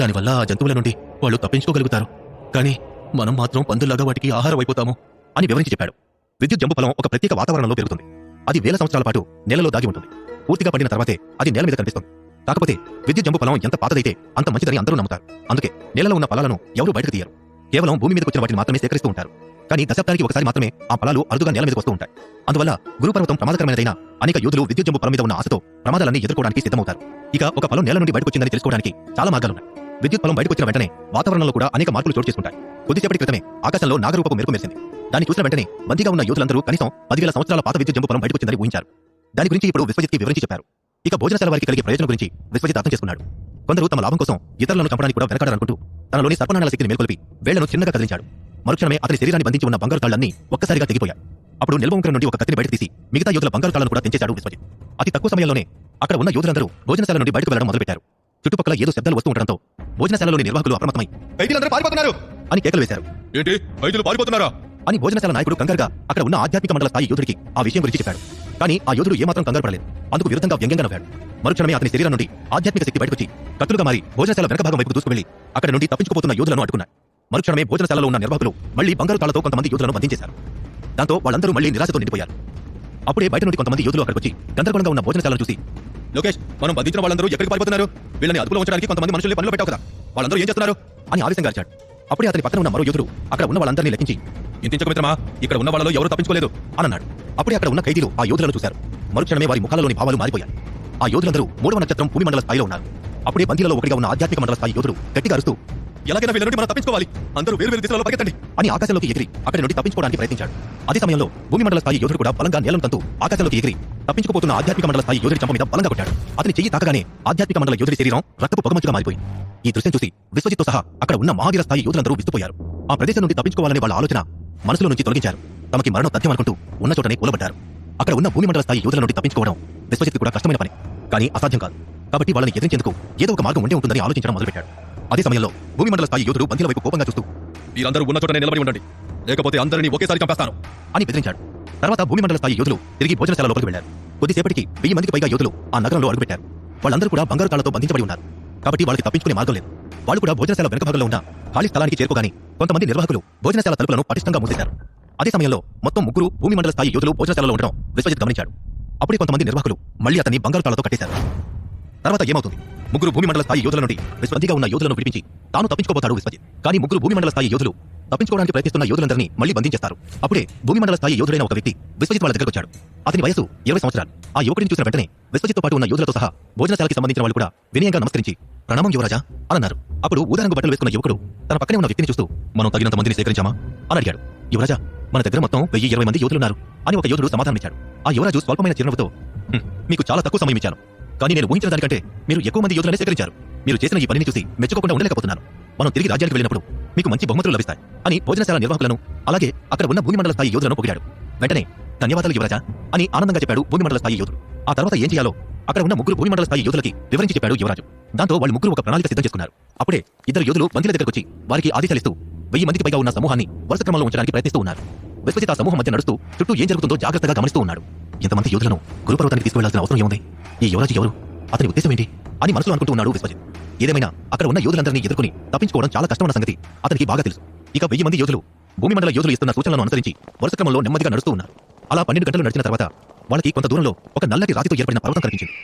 దానివల్ల ఆ జంతువుల నుండి వాళ్ళు తప్పించుకోగలుగుతారు. కానీ మనం మాత్రం పందుల్లాగా వాటికి ఆహారం అయిపోతాము అని వివరించి చెప్పాడు. విద్యుత్ జంబు ఫలం ఒక ప్రత్యేక వాతావరణంలో పెరుగుతుంది. అది వేల సంవత్సరాల పాటు నేలలో దాగి ఉంటుంది. పూర్తిగా పండిన తర్వాతే అది నేల మీద కనిపిస్తుంది. కాకపోతే విద్యుత్ జంబు ఫలం ఎంత పాతదైతే అంత మంచిదని అందరూ నమ్ముతారు. అందుకే నేలలో ఉన్న ఫలాలను ఎవరూ బయటకు తీయరు. కేవలం భూమి మీదకి వచ్చిన వాటిని మాత్రమే సేకరిస్తూ ఉంటారు. కానీ దశాబ్దానికి ఒకసారి మాత్రమే ఆ ఫలాలు అరుదుగా నేల మీదకి వస్తూ ఉంటాయి. అందువల్ల గురుపర్వతం ప్రమాదకరమైనదైనా అనేక యోధులు విద్యుత్ జంబు ఫలం మీద ఉన్న ఆశతో ప్రమాదాలన్నీ ఎదుర్కోవడానికి సిద్ధమవుతారు. ఇక ఒక ఫలం నేల నుండి బయటకొచ్చిందని తెలుసుకోవడానికి చాలా మార్గాలున్నాయి. విద్యుత్ ఫలం బయటకొచ్చిన వెంటనే వాతావరణంలో కూడా అనేక మార్పులు చోటు చేసుకుంటాయి. కొద్దిసేపటి క్రితమే ఆకాశంలో నాగరూపపు మెరుపు మెరిసింది. దాన్ని చూసిన వెంటనే బందీగా ఉన్న యోధులందరూ కనీసం 10,000 సంవత్సరాల పాత విద్యుత్ జంబు ఫలం బయటకొచ్చిందని ఊహించారు. దాని గురించి ఇప్పుడు విశ్వజిత్కి వివరించి చెప్పారు. ఇక భోజనశాల వారికి కలిగే ప్రయోజనం గురించి విశ్వజిత్ అర్థం చేసుకున్నాడు. కొందరు తమ లాభం కోసం ఇతరులను చంపడానికి కూడా వెనకాడాలనుకుంటూ తనలోని సర్పనాళాల శక్తిని మేల్కొల్పి వేళ్లను చిన్నగా కదిలించాడు. మరుక్షణమే అతని శరీరాన్ని బంధించి ఉన్న బంగారు తాళ్లన్నీ ఒక్కసారిగా తెగిపోయాయి. అప్పుడు నిల్వంకరం నుండి ఒక కత్తిని బయటకు తీసి మిగతా యోధుల బంగారు తాళ్లను కూడా తెంచేశాడు విశ్వజిత్. అతి తక్కువ సమయంలోనే అక్కడ ఉన్న యోధులందరూ భోజనశాల నుండి బయటకు వెళ్లడం మొదలుపెట్టారు. చుట్టుపక్కల ఏదో శబ్దాలు వస్తూ ఉండడంతో భోజనశాలలోని నిర్వాహకులు అప్రమత్తమై ఖైదీలందరూ పారిపోతున్నారు అని కేకలు వేశారు. ఏంటి ఖైదీలు పారిపోతున్నారా అని భోజనశాల నాయకుడు కంగారుగా అక్కడ ఉన్న ఆధ్యాత్మిక మండల స్థాయి యోధుడికి ఆ విషయం గురించి చెప్పాడు. కానీ ఆ యోధుడు ఏమాత్రం కంగారు పడలేదు. అందుకు విరుద్ధంగా వ్యంగ్యంగా నవ్వాడు. మరుక్షణమే అతని శరీరం నుండి ఆధ్యాత్మిక శక్తి బయటకొచ్చి కత్తులుగా మారి భోజనశాల వెనక భాగం వైపు దూసుకువెళ్లి అక్కడ నుండి తప్పించుకుపోతున్న యోధులను అడ్డుకున్నాడు. మరుక్షణమే భోజనశాలలో ఉన్న నిర్వాహకులు మళ్లీ బంగారు తాళ్లతో కొంతమంది యోధులను బంధించేశారు. దాంతో వాళ్ళందరూ మళ్లీ నిరాశతో నిండిపోయారు. అప్పుడే బయట నుండి కొంతమంది యోధులు అక్కడికి వచ్చి గందరగోళంగా ఉన్న భోజనశాలను చూసి, లోకేష్, మనం బంధించిన వాళ్ళందరూ ఎక్కడికి పారిపోతున్నారు? వీళ్ళని అదుపులో ఉంచడానికి కొంతమంది మనుషుల్ని పనిలో పెట్టావు కదా, వాళ్ళందరూ ఏం చేస్తున్నారు అని ఆవేశంగా అరిచాడు. అప్పుడే అతని పక్కన ఉన్న మరో యోధుడు అక్కడ ఉన్న వాళ్ళందరినీ లెక్కించి, ఇంటించక మిత్రమా, ఇక్కడ ఉన్న వాళ్ళలో ఎవరూ తప్పించుకోలేదు అని అన్నాడు. అప్పుడే అక్కడ ఉన్న ఖైదీలు ఆ యోధులను చూశారు. మరుక్షణమే వారి ముఖాలలోని భావాలు మారిపోయాయి. ఆ యోధులందరూ 3వ నక్షత్రం భూమి మండల స్థాయిలో ఉన్నారు. అప్పుడే బందీలలో ఒకటిగా ఉన్న ఆధ్యాత్మిక మండల స్థాయి యోధుడు గట్టిగా అరుస్తూ, ఎలాగైనా వీళ్ళ నుండి మనం తప్పించుకోవాలి, అందరూ వేరు వేరు దిశలలో పరిగెత్తండి అని ఆకాశంలోకి ఎగిరి అక్కడి నుండి తప్పించుకోవడానికి ప్రయత్నించాడు. అదే సమయంలో భూమి మండల స్థాయి యోధుడు కూడా బలంగా నేలను తంతూ ఆకాశంలోకి ఎగిరి తప్పించుకుపోతున్న ఆధ్యాత్మిక మండల స్థాయి యోధుడి చెంప మీద బలంగా కొట్టాడు. అతని చెయ్యి తాకగానే ఆధ్యాత్మిక మండల యోధుడి శరీరం రక్తపు పొగమంచుగా మారిపోయింది. ఈ దృశ్యం చూసి విశ్వజిత్తో సహా అక్కడ ఉన్న మహావీర స్థాయి యోధులందరూ విస్తుపోయారు. ఆ ప్రదేశం నుండి తప్పించుకోవాలని వాళ్ళ ఆలోచన మనసులో నుంచి తొలగించారు. తమకి మరణం తథ్యం అనుకుంటూ ఉన్న చోటనే కూలబడ్డారు. అక్కడ ఉన్న భూమి మండల స్థాయి యోధుల నుండి తప్పించుకోవడం విశ్వజిత్ కూడా కష్టమైన పని, కానీ అసాధ్యం కాదు. కాబట్టి వాళ్ళని ఎదిరించేందుకు ఏదో ఒక మార్గం ఉండే ఉంటుందని ఆలోచించడం మొదలుపెట్టాడు. అదే సమయంలో భూమి మండల స్థాయి యోధుడు బందీల వైపు కోపంగా చూస్తూ, మీరందరూ ఉన్న చోటనే నిలబడి ఉండండి, లేకపోతే అందరినీ ఒకేసారి చంపేస్తాను అని బెదిరించాడు. తర్వాత భూమి మండల స్థాయి యోధులు తిరిగి భోజనశాల లోపలికి వెళ్లారు. కొద్దిసేపటికి 1000 మందికి పైగా యోధులు ఆ నగరంలో అడుగుపెట్టారు. వాళ్ళందరూ కూడా బంగారు తాళ్లతో బంధించబడి ఉన్నారు. కాబట్టి వాళ్ళకి తప్పించుకునే మార్గం లేదు. వాళ్ళు కూడా భోజనశాల వెనక భాగంలో ఉన్న ఖాళీ స్థలానికి చేరుకోగానే కొంతమంది నిర్వాహకులు భోజనశాల తలుపులను పటిష్టంగా మూసేశారు. అదే సమయంలో మొత్తం 3 భూమి మండల స్థాయి యోధులు భోజనశాలలో ఉండడం విశ్వజిత్ గమనించాడు. అప్పుడే కొంతమంది నిర్వాహకులు మళ్లీ అతన్ని బంగారు తాళ్లతో కట్టేశారు. తర్వాత ఏమవుతుంది? 3 భూమి మండల స్థాయి యోధుల నుండి విశ్వజిగా ఉన్న యోధులను విడిపించి తాను తప్పించుకోబోతాడు విశ్వజిత్. కానీ 3 భూమి మండల స్థాయి యోధులు తప్పించుకోవడానికి ప్రయత్నిస్తున్న యోధులందరినీ మళ్లీ బంధించేస్తారు. అప్పుడే భూమి మండల స్థాయి యోధుడైన ఒక వ్యక్తి విశ్వజిత్ వాళ్ళ దగ్గరకు వచ్చాడు. అతని వయసు 20 సంవత్సరాలు. ఆ యువకుడిని చూసిన వెంటనే విశ్వజిత్తో పాటు ఉన్న యోధులతో సహా భోజనశాలకి సంబంధించిన వాళ్ళు కూడా వినయంగా నమస్కరించి, ప్రణామం యువరాజా అన్నారు. అప్పుడు ఊదారంగు బట్టలు వేసుకున్న యువకుడు తన పక్కనే ఉన్న వ్యక్తిని చూస్తూ, మనం తగినంత మందిని సేకరించామా అని అడిగాడు. యువరాజా, మన దగ్గర మొత్తం 1020 మంది యోధులున్నారు అని ఒక యోధుడు సమాధానమిచ్చాడు. ఆ యువరాజు స్వల్పమైన చిరునవ్వుతో, మీకు చాలా తక్కువ సమయం ఇచ్చాను, కానీ నేను ఊహించిన దానికంటే మీరు ఎక్కువ మంది యోధులనే సేకరించారు. మీరు చేసిన ఈ పనిని చూసి మెచ్చుకోకుండా ఉండలేకపోతున్నాను. మనం తిరిగి రాజ్యానికి వెళ్ళినప్పుడు మీకు మంచి బహుమతులు లభిస్తాయి అని భోజనశాల నిర్వాహకులను అలాగే అక్కడ ఉన్న భూమి మండల స్థాయి యోధులను పొగిడాడు. వెంటనే ధన్యవాదాలు యువరాజా అని ఆనందంగా చెప్పాడు భూమి మండల స్థాయి యోధుడు. ఆ తర్వాత ఏం చేయాలో అక్కడ ఉన్న 3 భూమి మండల స్థాయి యోధులకి వివరించి చెప్పాడు యువరాజు. దాంతో వాళ్ళు 3 ఒక ప్రణాళిక సిద్ధం చేసుకున్నారు. అప్పుడే 2 యోధులు బందీల దగ్గరకు వచ్చి వారికి ఆదేశాలిస్తూ 1000 మందికి పైగా ఉన్న సమూహాన్ని వరుస క్రమంలో ఉంచడానికి ప్రయత్నిస్తూ ఉన్నారు. విశ్వజిత్ ఆ సమూహం మధ్య నడుస్తూ చుట్టూ ఏం జరుగుతుందో జాగ్రత్తగా గమనిస్తూ ఉన్నాడు. ఇంతమంది యోధులను గురుపర్వతానికి తీసుకువెళ్లాల్సిన అవసరం ఏముంది? ఈ యువరాజు ఎవరు? అతని ఉద్దేశం ఏంటి అని మనసులో అనుకుంటూ ఉన్నాడు విశ్వజిత్. ఏదేమైనా అక్కడ ఉన్న యోధులందరినీ ఎదుర్కొని తప్పించుకోవడం చాలా కష్టమైన సంగతి అతనికి బాగా తెలుసు. ఇక 1000 మంది యోధులు భూమిమండల యోధులు ఇస్తున్న సూచనలను అనుసరించి వరుస క్రమంలో నెమ్మదిగా నడుస్తూ ఉన్నారు. అలా 12 గంటలు నడిచిన తర్వాత వాళ్ళకి కొంత దూరంలో ఒక నల్లటి రాతితో ఏర్పడిన పర్వతం కనిపించింది.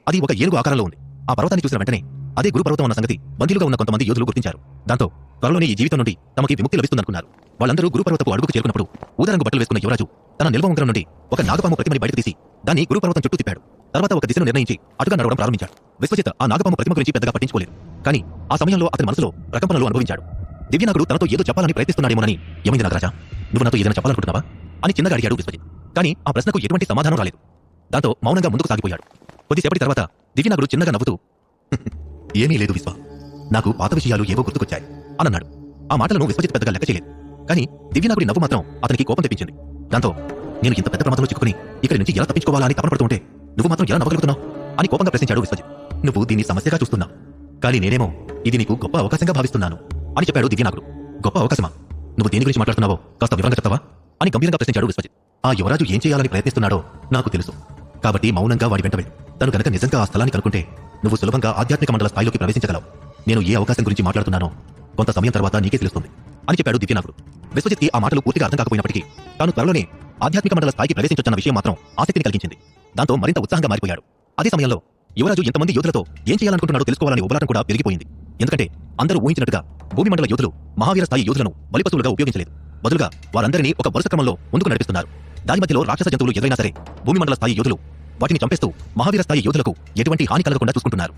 అది ఒక ఏనుగు ఆకారంలో ఉంది. ఆ పర్వతాన్ని చూసిన వెంటనే అదే గురు పర్వతం అన్న సంగతి బందీలుగా ఉన్న కొంతమంది యోధులు గుర్తించారు. దాంతో త్వరలోనే ఈ జీవితం నుండి తమకి విముక్తి లభిస్తుందనుకున్నారు. వాళ్ళందరూ గురు పర్వతపు అడుగుకు చేరుకున్నప్పుడు ఊదరంగు బట్టలు వేసుకున్న యువరాజు తన నిల్వ ఉంగరం నుండి ఒక నాగపాము ప్రతిమని బయటకు తీసి దాన్ని గురు పర్వతం చుట్టూ తిప్పాడు. తర్వాత ఒక దిశను నిర్ణయించి అటుగా నడవడం ప్రారంభించాడు. విశ్వజిత్ ఆ నాగపాము ప్రతిమ గురించి పెద్దగా పట్టించుకోలేదు. కానీ ఆ సమయంలో అతని మనసులో ప్రకంపనలు అనుభవించాడు. దివ్యనాగుడు తనతో ఏదో చెప్పాలని ప్రయత్నిస్తున్నాడేమోనని, ఏమైంది నాగరాజా, నువ్వు నాతో ఏదైనా చెప్పాలనుకుంటున్నావా అని చిన్నగా అడిగాడు విశ్వజిత్. కానీ ఆ ప్రశ్నకు ఎటువంటి సమాధానం రాలేదు. దాంతో మౌనంగా ముందుకు సాగిపోయాడు. కొద్దిసేపటి తర్వాత దివ్యనాగుడు చిన్నగా నవ్వుతూ ఏమీ లేదు విశ్వ, నాకు పాత విషయాలు ఏవో గుర్తుకొచ్చాయి అన్నాడు. ఆ మాటలను విశ్వజిత్ పెద్దగా లెక్క చేయలేదు. కానీ దివ్యనాగుడి నవ్వు మాత్రం అతనికి కోపం తెప్పించింది. దాంతో నేను ఇంత పెద్ద ప్రమాదంలో చిక్కుకుని ఇక్కడి నుంచి ఎలా తప్పించుకోవాలా అని తపన పడుతుంటే నువ్వు మాత్రం ఎలా నవ్వగలుగుతున్నావు అని కోపంగా ప్రశ్నించాడు విశ్వజిత్. నువ్వు దీన్ని సమస్యగా చూస్తున్నావు, కానీ నేనేమో ఇది నీకు గొప్ప అవకాశంగా భావిస్తున్నాను అని చెప్పాడు దివ్యనాగుడు. గొప్ప అవకాశమా? నువ్వు దేని గురించి మాట్లాడుతున్నావో కాస్త వివరంగా చెప్తావా అని గంభీరంగా ప్రశ్నించాడు విశ్వజిత్. ఆ యువరాజు ఏం చేయాలని ప్రయత్నిస్తున్నాడో నాకు తెలుసు. కాబట్టి మౌనంగా వాడి వెంట వెళ్ళు. తను కనుక నిజంగా ఆ స్థలాన్ని కనుక్కుంటే నువ్వు సులభంగా ఆధ్యాత్మిక మండల స్థాయిలోకి ప్రవేశించగలవు. నేను ఏ అవకాశం గురించి మాట్లాడుతున్నానో కొంత సమయం తర్వాత నీకే తెలుస్తుంది అని చెప్పాడు దివ్యనాగుడు. విశ్వజిత్కి ఆ మాటలు పూర్తిగా అర్థం కాకపోయినప్పటికీ తాను త్వరలోనే ఆధ్యాత్మిక మండల స్థాయికి ప్రవేశించొచ్చన్న విషయం మాత్రం ఆసక్తిని కలిగించింది. దాంతో మరింత ఉత్సాహంగా మారిపోయాడు. అదే సమయంలో యువరాజు ఎంతమంది యోధులతో ఏం చేయాలనుకుంటున్నాడో తెలుసుకోవాలని ఉబలాటం కూడా పెరిగిపోయింది. ఎందుకంటే అందరూ ఊహించినట్టుగా భూమి మండల యోధులు మహావీర స్థాయి యోధులను బలిపశువులుగా ఉపయోగించలేదు. బదులుగా వారందరినీ ఒక వరుస క్రమంలో ముందుకు నడిపిస్తున్నారు. దాని మధ్యలో రాక్షస జంతువులు ఎదురైనా సరే భూమి మండల స్థాయి యోధులు వాటిని చంపేస్తూ మహావీర స్థాయి యోధులకు ఎటువంటి హాని కలగకుండా చూసుకుంటున్నారు.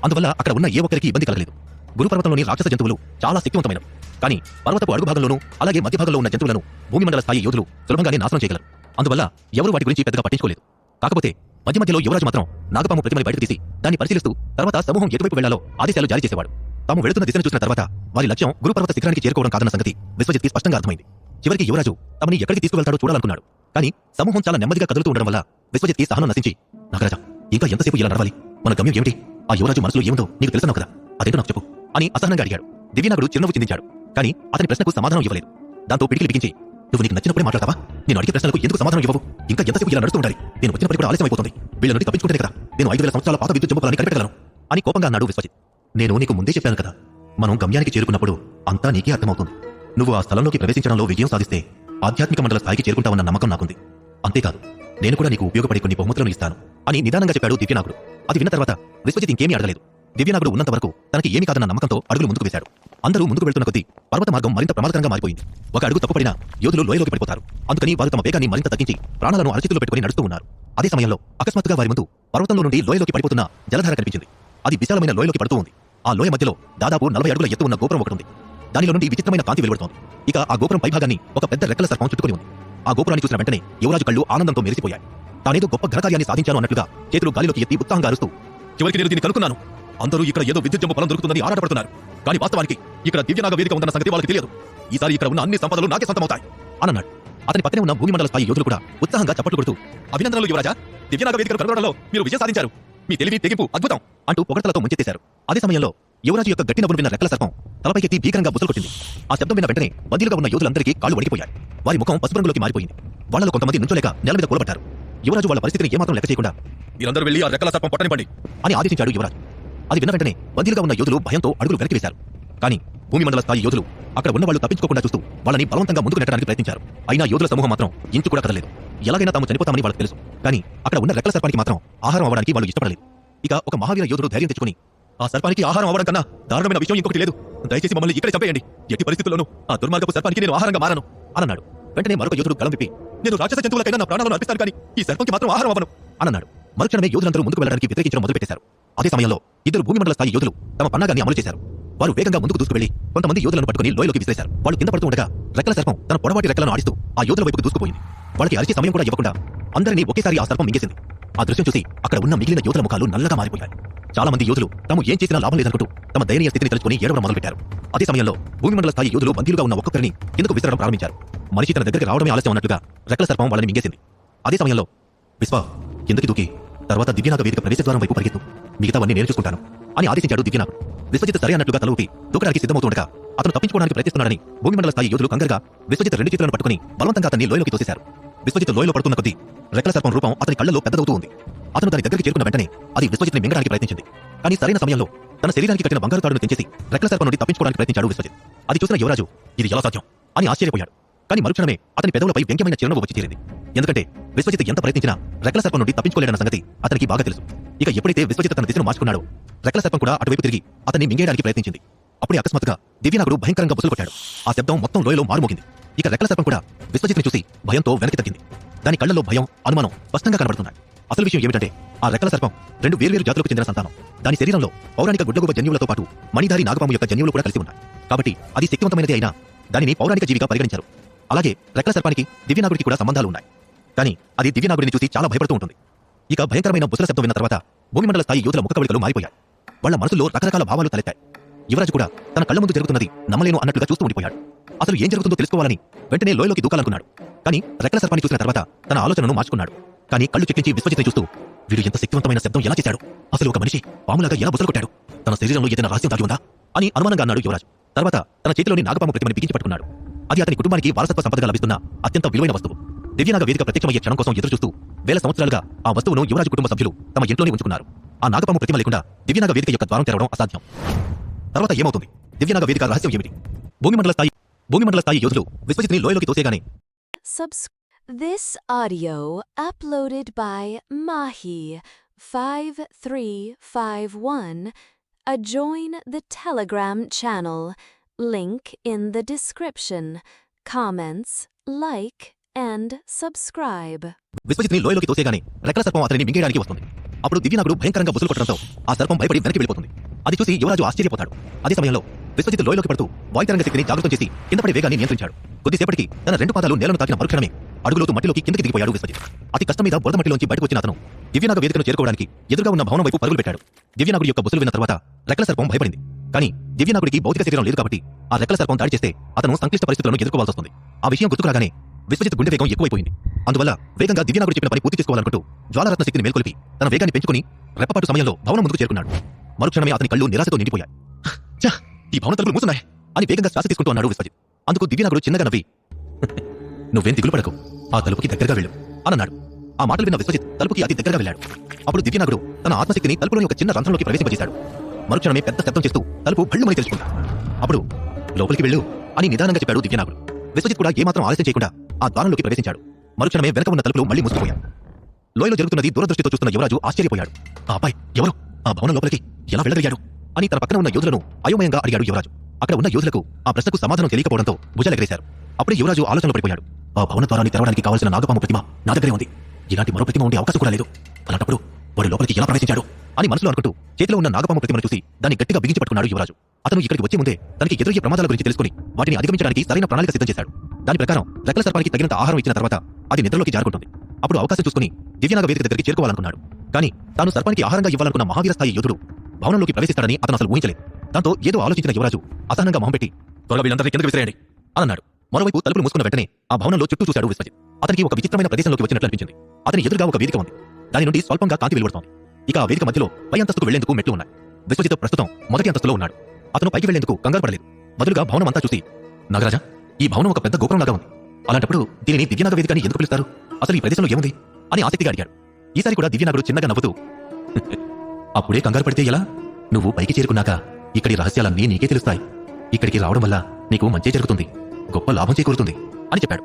అందువల్ల అక్కడ ఉన్న ఏ ఒక్కరికి ఇబ్బంది కలగలేదు. గురుపర్వతంలోని రాక్షస జంతువులు చాలా శక్తివంతమైనవి. కానీ పర్వతపు అడుగు భాగంలోనూ అలాగే మధ్య భాగంలో ఉన్న జంతువులను భూమి మండల స్థాయి యోధులు సులభంగానే నాశనం చేయగలరు. అందువల్ల ఎవరు వాటి గురించి పెద్దగా పట్టించుకోలేదు. కాకపోతే మధ్యలో యువరాజు మాత్రం నాగపాము ప్రతిమని బయటకు తీసి దాన్ని పరిశీలిస్తూ తర్వాత సమూహం ఎటువైపు వెళ్లాలో ఆదేశాలు జారీ చేసేవాడు. తాము వెళుతున్న దిశను చూసిన తర్వాత వారి లక్ష్యం గురుపర్వత శిఖరానికి చేరుకోవడం కాదన్న సంగతి విశ్వజిత్కి స్పష్టంగా అర్థమైంది. చివరికి యువరాజు తమని ఎక్కడికి తీసుకువెళ్తాడో చూడాలనుకున్నాడు. కానీ సమూహం చాలా నెమ్మదిగా కదులుతూ ఉండడం వల్ల విశ్వజిత్కి సహనం నశించి, నాగరాజా, ఇంకా ఎంతసేపు ఇలా నడవాలి? మన గమ్యం ఏమిటి? ఆ యువరాజు మనసులో ఏముందో నీకు తెలుసున్నావు కదా, అదేంటో నాకు చెప్పు అని అసహనంగా అడిగాడు. దివ్యనాగుడు చిరునవ్వు చిందించాడు. కానీ అతని ప్రశ్నకు సమాధానం ఇవ్వలేదు. దాంతో పిడికిలి బిగించి, నువ్వు నీకు నచ్చినప్పుడే మాట్లాడతావా? నేను అడిగే ప్రశ్నలకు ఎందుకు సమాధానం ఇవ్వవు? ఇంకా ఎంతసేపు ఇలా నడుస్తూ ఉండాలి? నేను వచ్చినప్పటికీ కూడా ఆలస్యం అయిపోతుంది. వీళ్ళ నుండి తప్పించుకుంటే కదా నేను 5000 సంవత్సరాల పాత విద్యుత్ జంపులని కనిపెట్టగలను అని కోపంగా అన్నాడు విశ్వజిత్. నేను నీకు ముందే చెప్పాను కదా, మనం గమ్యానికి చేరుకున్నప్పుడు అంతా నీకే అర్థమవుతుంది. నువ్వు ఆ స్థలంలోకి ప్రవేశించడంలో విజయం సాధిస్తే ఆధ్యాత్మిక మండల స్థాయికి చేరుకుంటావన్న నమ్మకం నాకుంది. అంతేకాదు, నేను కూడా నీకు ఉపయోగపడే కొన్ని బహుమతులను ఇస్తాను అని నిదానంగా చెప్పాడు దివ్యనాగుడు. అది విన్న తర్వాత విశ్వజిత్ ఇంకేమీ అడగలేదు. దివ్యనాగుడు ఉన్నంత వరకు తనకి ఏమీ కాదన్న నమ్మకంతో అడుగులు ముందుకు వేశాడు. అందరూ ముందుకు వెళ్తున్న కొద్దీ పర్వత మార్గం మరింత ప్రమాదకరంగా మారిపోయింది. ఒక అడుగు తప్పుపడినా యోధులు లోయలోకి పడిపోతారు. అందుకని వారు తమ వేగాన్ని మరింత తగ్గించి ప్రాణాలను అరచేతుల్లో పెట్టుకుని నడుస్తూ ఉన్నారు. అదే సమయంలో అకస్మాత్తుగా వారి ముందు పర్వతంలో నుండి లోయలోకి పడిపోతున్న జలధార కనిపించింది. అది విశాలమైన లోయలోకి పడుతూ ఉంది. ఆ లోయ మధ్యలో దాదాపు 40 అడుగుల ఎత్తు ఉన్న గోపురం ఒకటి ఉంది. దానిలో నుండి విచిత్రమైన కాంతి వెలువడుతోంది. ఇక ఆ గోపురం పైభాగాన్ని ఒక పెద్ద రెక్కల సర్పం చుట్టుకుని ఉంది. ఆ గోపురాన్ని చూసిన వెంటనే యువరాజు కళ్ళు ఆనందంతో మెరిసిపోయాయి. తానేదో గొప్ప ఘనకార్యాన్ని సాధించాను అన్నట్లుగా చేతులు గాలిలోకి ఎత్తి ఉత్సాహంగా అరుస్తూ, చివరికి నేను దీన్ని కనుక్కున్నాను. అందరూ ఇక్కడ ఏదో విద్యుత్ జంపు ఫలం దొరుకుతుందని ఆరాటపడుతున్నారు. కానీ వాస్తవానికి ఇక్కడ దివ్యనాగ వేదిక ఉందన్న సంగతి వాళ్ళకి తెలియదు. ఈసారి ఇక్కడ ఉన్న అన్ని సంపదలు నాకే సొంతమవుతాయి అన్నాడు. అతని పక్కనే ఉన్న భూమి మండల స్థాయి యోధులు కూడా ఉత్సాహంగా చప్పట్లు కొడుతూ, అభినందనలు యువరాజా, దివ్యనాగ వేదికను కనుగొనడంలో మీరు విజయం సాధించారు. మీ తెలివి తెగింపు అద్భుతం అంటూ పొగడ్తలతో ముంచెత్తేశారు. అదే సమయంలో యువరాజు యొక్క గట్టి నవ్వును విన్న రెక్కల సర్పం తలపైకెత్తి భీకరంగా బుసలు కొట్టింది. ఆ శబ్దం విన్న వెంటనే బందీలుగా ఉన్న యోధులందరికీ కాళ్ళు వణికిపోయాయి. వారి ముఖం పసుపు రంగులోకి మారిపోయింది. వాళ్ళలో కొంతమంది నుంచోలేక నేల మీద కూలబడ్డారు. యువరాజు వాళ్ళ పరిస్థితిని ఏమాత్రం లెక్క చేయకుండా, మీరందరూ వెళ్లి ఆ రెక్కల సర్పం పట్టనివ్వండి అని ఆదేశించాడు యువరాజు. అది విన్న వెంటనే బందీలుగా ఉన్న యోధులు భయంతో అడుగులు వెనక్కి వేశారు. కానీ భూమి మండల స్థాయి యోధులు అక్కడ ఉన్న వాళ్ళు తప్పించుకోకుండా చూస్తూ వాళ్ళని బలవంతంగా ముందుకు నెట్టడానికి ప్రయత్నించారు. అయినా యోధుల సమూహం మాత్రం ఇంచు కూడా కదలలేదు. ఎలాగైనా తాము చనిపోతామని వాళ్ళకి తెలుసు. కానీ అక్కడ ఉన్న రెక్కల సర్పానికి మాత్రం ఆహారం అవ్వడానికి వాళ్ళు ఇష్టపడలేదు. ఇక ఒక మహావీర యోధుడు ధైర్యం తెచ్చుకుని, ఆ సర్పానికి ఆహారం అవ్వడం కన్నా దారుణమైన విషయం ఇంకొకటి లేదు. దయచేసి మమ్మల్ని ఇక్కడే చంపేయండి. ఎట్టి పరిస్థితుల్లోనూ ఆ దుర్మార్గపు సర్పానికి నేను ఆహారంగా మారను అన్నాడు. వెంటనే మరొక యోధుడు గళం విప్పి, నేను రాక్షస జంతువులకైనా నా ప్రాణాలను అర్పిస్తాను కానీ ఈ సర్పంకి మాత్రం ఆహారం అవ్వను అన్నాడు. మరుక్షణమే యోధులందరూ ముందుకు వెళ్లడానికి వ్యతిరేకించడం మొదలుపెట్టారు. అదే సమయంలో ఇద్దరు భూమి మండల స్థాయి యోధులు తమ పన్నాగాన్ని అమలు చేశారు. వారు వేగంగా ముందుకు దూసుకువెళ్లి కొంతమంది యోధులను పట్టుకుని లోయలోకి విసిరేశారు. వాళ్ళు కింద పడుతూ ఉండగా రెక్కల సర్పం తన పొడవాటి రెక్కలను ఆడిస్తూ ఆ యోధుల వైపుకు దూసుకుపోయింది. వాళ్ళకి అరిచే సమయం కూడా ఇవ్వకుండా అందరినీ ఒకేసారి ఆ సర్పం మింగేసింది. ఆ దృశ్యం చూసి అక్కడ ఉన్న మిగిలిన యోధుల ముఖాలు నల్లగా మారిపోయాయి. చాలా మంది యోధులు తాము ఏం చేసినా లాభం లేదనుకుంటూ తమ దయనీయ స్థితిని తలుచుకుని ఏడవడం మొదలుపెట్టారు. అదే సమయంలో భూమి మండల స్థాయి యోధులు బందీలుగా ఉన్న ఒక్కొక్కరిని కిందకు విసరడం ప్రారంభించారు. మనిషి తన దగ్గరికి రావడమే ఆలస్యం అన్నట్లుగా రెక్కల సర్పం వాళ్ళని మింగేసింది. అదే సమయంలో, విశ్వ, కిందకి దూకి తర్వాత దివ్యనాగ వేదిక ప్రవేశ ద్వారం వైపు పరిగెత్తు, మిగతావన్నీ నేను చూసుకుంటాను అని ఆదేశించాడు దివ్యనాగ్. విశ్వజిత్ సరే అన్నట్లుగా తల ఊపి దూకడానికి సిద్ధమవుతుండగా అతను తప్పించుకోవడానికి ప్రయత్నిస్తున్నాడని భూమి మండల స్థాయి యోధులు కంగారుగా విశ్వజిత్ 2 చేతులను పట్టుకుని బలవంతంగా అతన్ని లోయలోకి తోసేశారు. విశ్వజిత్ లోయలో పడుతున్న కొద్దీ రెక్కల సర్పం రూపం అతని కళ్ళలో పెద్దదవుతూ ఉంది. అతను దాని దగ్గరికి చేరుకున్న వెంటనే అది విశ్వజిత్ని మింగడానికి ప్రయత్నించింది. కానీ సరైన సమయంలో తన శరీరానికి కట్టిన బంగారు తాడును తెంచేసి రెక్కల సర్పం నుండి తప్పించుకోవడానికి ప్రయత్నించాడు విశ్వజిత్. అది చూసిన యువరాజు, ఇది ఎలా సాధ్యం? అని ఆశ్చర్యపోయాడు. కానీ మరుక్షణమే అతని పెదవులపై వ్యంగ్యమైన చిరునవ్వు వచ్చి చేరింది. ఎందుకంటే విశ్వజిత్ ఎంత ప్రయత్నించినా రెక్కల సర్పం నుండి తప్పించుకోలేడన్న సంగతి అతనికి బాగా తెలుసు. ఇక ఎప్పుడైతే విశ్వజిత్ తన దిశను మార్చుకున్నాడో రెక్కల సర్పం కూడా అటువైపు తిరిగి అతన్ని మింగేయడానికి ప్రయత్నించింది. అప్పుడే అకస్మాత్తుగా దివ్యనాగుడు భయంకరంగా బుసలు కొట్టాడు. ఆ శబ్దం మొత్తం లోయలో మారుమోగింది. ఇక రెక్కల సర్పం కూడా విశ్వజిత్ని చూసి భయంతో వెనక్కి తగ్గింది. దాని కళ్లలో భయం, అనుమానం స్పష్టంగా కనబడుతున్నాయి. అసలు విషయం ఏమిటంటే ఆ రెక్కల సర్పం 2 వేర్వేరు జాతులకు చెందిన సంతానం. దాని శరీరంలో పౌరాణిక గుడ్లగూబ జన్యువులతో పాటు మణిధారి నాగపాము యొక్క జన్యువులు కూడా కలిసి ఉన్నాయి. కాబట్టి అది శక్తివంతమైనది అయినా దానిని పౌరాణిక జీవిగా పరిగణించారు. అలాగే రెక్కల సర్పానికి దివ్యనాగుడికి కూడా సంబంధాలు ఉన్నాయి. కానీ అది దివ్యనాగుడిని చూసి చాలా భయపడుతూ ఉంటుంది. ఇక భయంకరమైన బుసల శబ్దం విన్న తర్వాత భూమిమండల స్థాయి యోధుల ముఖకవళికలు మారిపోయాయి. వాళ్ల మనసులో రకరకాల భావాలు తలెత్తాయి. యువరాజు కూడా తన కళ్ల ముందు జరుగుతున్నది నమ్మలేను అన్నట్లుగా చూస్తూ ఉండిపోయాడు. అసలు ఏం జరుగుతుందో తెలుసుకోవాలని వెంటనే లోయలోకి దూకాలనుకున్నాడు. కానీ రెక్కల సర్పాన్ని చూసిన తర్వాత తన ఆలోచనను మార్చుకున్నాడు. కానీ కళ్ళు చెక్కించి విశ్వజిత్ని చూస్తూ వీడు ఎంత శక్తివంతమైన శబ్దం ఎలా చేశాడు, అసలు ఒక మనిషి పాములాగా ఎలా బుసలు కొట్టాడు, తన శరీరంలో ఏదైనా రహస్యం దాగి ఉందా అని అనుమానంగా అన్నాడు యువరాజు. తర్వాత తన చేతిలోని నాగపాము ప్రతిమని బిగించి పట్టుకున్నాడు. అది అతని కుటుంబానికి వారసత్వ సంపదగా లభిస్తున్న అత్యంత విలువైన వస్తువు. దివ్యనాగ వేదిక ప్రత్యక్షమయ్యే క్షణం కోసం ఎదురు చూస్తూ వేల సంవత్సరాలుగా ఆ వస్తువును యువరాజు కుటుంబ సభ్యులు తమ ఇంట్లోనే ఉంచుకున్నారు. ఆ నాగపాము ప్రతిమ లేకుండా దివ్యనాగ వేదిక యొక్క ద్వారం తెరవడం అసాధ్యం. తర్వాత ఏమవుతుంది? దివ్యనాగ వేదిక రహస్యం ఏమిటి? భూమిమండల స్థాయి యోధులు విశ్వజిత్ని లోయలోకి తోసేగానే This audio uploaded by Mahi5351. Join the Telegram channel. Link in the description. Comments, like, and subscribe. విశ్వజిత్ని లోయలోకి తోసేగానే రెక్కల సర్పం అతనిని మింగేయడానికి వస్తుంది. అప్పుడు దివ్యనాగుడు భయంకరంగా బుసలు కొట్టడంతో ఆ సర్పం భయపడి వెనక్కి వెళ్ళిపోతుంది. అది చూసి యువరాజు ఆశ్చర్యపోతాడు. అదే సమయంలో విశ్వజిత్ లోయలోకి పడుతూ వాయుతరంగ శక్తిని జాగృతం చేసి కిందపడి వేగాన్ని నియంత్రించాడు. కొద్దిసేపటికి తన 2 పాదాలు నేలను తాకిన మరుక్షణమే అడుగులోతు మట్టిలోకి కిందకి దిగిపోయాడు విశ్వజిత్. అతి కష్టం మీద బురద మట్టిలోంచి బయటకు వచ్చిన అతను దివ్యనాగ వేదికను చేరుకోవడానికి ఎదురుగా ఉన్న భవనం వైపు పరుగులు పెట్టాడు. దివ్యనాగుడి యొక్క బుసలు విన్న తర్వాత రెక్కల సర్పం భయపడింది. కానీ దివ్యనాగుడికి భౌతిక శరీరం లేదు కాబట్టి ఆ రెక్కల సర్పం దాడి చేస్తే అతను సంక్లిష్ట పరిస్థితులను ఎదుర్కోవాల్సి వస్తుంది. ఆ విషయం గుర్తుకురాగానే విశ్వజిత్ గుండె వేగం ఎక్కువైపోయింది. అందువల్ల వేగంగా దివ్యనాగుడు చెప్పిన పని పూర్తి చేసుకోవాలనుకుంటూ జ్వాలరత్న శక్తిని మేల్కొలిపి తన వేగాన్ని పెంచుకుని రెప్పపాటు సమయంలో భవనం ముందుకు చేరుకున్నాడు. మరుక్షణమే అతని కళ్ళు నిరాశతో నిండిపోయాయి. ఈ భవన తలుపులు మూసున్నాయి అని వేగంగా శ్వాస తీసుకుంటూ అన్నాడు విశ్వజిత్. అందుకు దివ్యనాగుడు చిన్నగా నవ్వి, నువ్వేం దిగులు పడకు, ఆ తలుపుకి దగ్గరగా వెళ్ళు అన్నాడు. ఆ మాటలు విన్న విశ్వజిత్ తలుపుకి అతి దగ్గరగా వెళ్ళాడు. అప్పుడు దివ్యనాగుడు తన ఆత్మశక్తిని తలుపులోని ఒక చిన్న రంధ్రంలోకి ప్రవేశింపజేశాడు. మరుక్షణమే పెద్ద శబ్దం చేస్తూ తలుపు భళ్ళుమని తెలుసుకుంది. అప్పుడు లోపలికి వెళ్ళు అని నిదానంగా చెప్పాడు దివ్యనాగుడు. విశ్వజిత్ కూడా ఏమాత్రం ఆలస్యం చేయకుండా ఆ ద్వారంలోకి ప్రవేశించాడు. మరుక్షణమే వెనక ఉన్న తలుపులు మళ్లీ మూసుకుపోయాయి. లోయలో జరుగుతున్నది దూరదృష్టితో చూస్తున్న యువరాజు ఆశ్చర్యపోయాడు. ఆ అబ్బాయి ఎవరు? ఆ భవనం లోపలికి ఎలా వెళ్ళగలిగాడు అని తన పక్కన ఉన్న యోధులను అయోమయంగా అడిగాడు యువరాజు. అక్కడ ఉన్న యోధులకు ఆ ప్రశ్నకు సమాధానం తెలియకపోవడంతో భుజాలెగరేశారు. అప్పుడే యువరాజు ఆలోచనలో పడిపోయాడు. ఆ భవన ద్వారాన్ని తెరవడానికి కావాల్సిన నాగపాము ప్రతిమ నా దగ్గరే ఉంది. ఇలాంటి మరో ప్రతిమ ఉండే అవకాశం కూడా లేదు. అలాంటప్పుడు వాడు లోపలికి ఎలా ప్రవేశించాడు అని మనసులో అనుకుంటూ చేతిలో ఉన్న నాగపాము ప్రతిమను చూసి దాన్ని గట్టిగా బిగించి పట్టుకున్నాడు యువరాజు. అతను ఇక్కడికి వచ్చే ముందే తనకి ఎదురయ్యే ప్రమాదాల గురించి తెలుసుకుని వాటిని అధిగమించడానికి సరైన ప్రణాళిక సిద్ధం చేశాడు. దాని ప్రకారం రెక్కల సర్పానికి తగినంత ఆహారం ఇచ్చిన తర్వాత అది నిద్రలోకి జారుకుంటుంది. అప్పుడు అవకాశం చూసుకుని దివ్యనాగ వేదిక దగ్గరికి చేరుకోవాలనుకున్నాడు. కానీ తాను సర్పానికి ఆహారంగా ఇవ్వాలనుకున్న మహావీర స్థాయి యోధుడు భవనంలోకి ప్రవేశిస్తాడని అతను అసలు ఊహించలేదు. దాంతో ఏదో ఆలోచించిన యువరాజు అసహనంగా మొహం పెట్టి త్వరగా వీళ్ళందరినీ కిందకి విసిరేయండి అన్నాడు. మరోవైపు తలుపులు మూసుకున్న వెంటనే ఆ భవనంలో చుట్టూ చూశాడు విశ్వజిత్. అతనికి ఒక విచిత్రమైన ప్రదేశంలోకి వచ్చినట్లు అనిపించింది. అతని ఎదురుగా ఒక వేదిక ఉంది. దాని నుండి స్వల్పంగా కాంతి వెలువడుతోంది. ఇక ఆ వేదిక మధ్యలో పై అంతస్తుకు వెళ్లేందుకు మెట్లు ఉన్నాయి. విశ్వజిత్ ప్రస్తుతం మొదటి అంతస్తులో ఉన్నాడు. అతను పైకి వెళ్లేందుకు కంగారు పడలేదు. బదులుగా భవనం అంతా చూసి, నాగరాజా, ఈ భవనం ఒక పెద్ద గోపురంలాగా ఉంది. అలాంటప్పుడు దీనిని దివ్యనాగ వేదిక అని ఎందుకు పిలుస్తారు? అసలు ఈ ప్రదేశంలో ఏముంది అని ఆసక్తిగా అడిగాడు. ఈసారి కూడా దివ్యనాగుడు చిన్నగా నవ్వుతూ, అప్పుడే కంగారు పడితే ఎలా? నువ్వు పైకి చేరుకున్నాక ఇక్కడి రహస్యాలన్నీ నీకే తెలుస్తాయి. ఇక్కడికి రావడం వల్ల నీకు మంచి జరుగుతుంది, గొప్ప లాభం చేకూరుతుంది అని చెప్పాడు.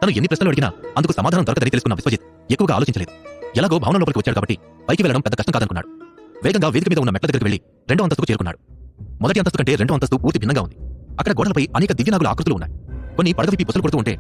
తను ఎన్ని ప్రశ్నలు అడిగినా అందుకు సమాధానం దొరకదని తెలుసుకున్న విశ్వజిత్ ఎక్కువగా ఆలోచించలేదు. ఎలాగో భవనం లోపలికి వచ్చాడు కాబట్టి పైకి వెళ్లడం పెద్ద కష్టం కాదనుకున్నాడు. వేగంగా వేదిక మీద ఉన్న మెట్ల దగ్గరికి వెళ్లి 2వ అంతస్తుకు చేరుకున్నాడు. మొదటి అంతస్తు కంటే 2వ అంతస్తు పూర్తి భిన్నంగా ఉంది. అక్కడ గోడలపై అనేక దివ్యనాగుల ఆకృతులు ఉన్నాయి. కొన్ని పడగవిపి బుసలు కొడుతూ ఉంటే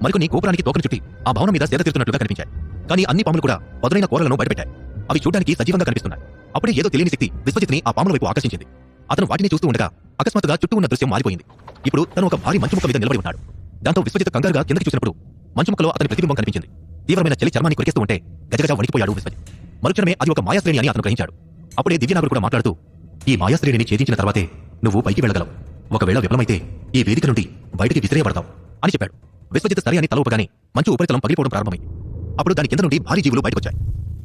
మరికొన్ని గోపురానికి తోకను చుట్టి ఆ భవనం మీద సేద తీరుతున్నట్లుగా కనిపించాయి. కానీ అన్ని పాములు కూడా పదునైన కూరలను బయటపెట్టాయి. అవి చూడడానికి సజీవంగా కనిపిస్తున్నాయి. అప్పుడే ఏదో తెలియని శక్తి విశ్వజిత్ని ఆ పాముల వైపు ఆకర్షించింది. అతను వాటిని చూస్తూ ఉండగా అకస్మాత్తుగా చుట్టూ ఉన్న దృశ్యం మారిపోయింది. ఇప్పుడు తను ఒక భారీ మంచు ముక్క మీద నిలబడి ఉన్నాడు. దాంతో విశ్వజిత్ కంగారుగా కిందకి చూసినప్పుడు మంచు ముక్కలో అతని ప్రతిబింబం కనిపించింది. తీవ్రమైన చలి చర్మాన్ని కొరికేస్తూ ఉంటే గజగజ వణికిపోయాడు విశ్వజిత్. మరుక్షణమే అది ఒక మాయాశ్రేణి అని అతను గ్రహించాడు. అప్పుడే దివ్యనాగుడు కూడా మాట్లాడుతూ, ఈ మాయాశ్రేణిని ఛేదించిన తర్వాతే నువ్వు పైకి వెళ్ళగలవు. ఒకవేళ విఫలమైతే ఈ వేదిక నుండి బయటికి విసిరేయబడతావు అని చెప్పాడు. విశ్వజిత్ సరి అని తల ఊపగానే మంచు ఉపరితలం పగిలిపోవడం ప్రారంభమైంది. అప్పుడు దాని కింద నుండి భారీ జీవులు బయటకొచ్చాయి.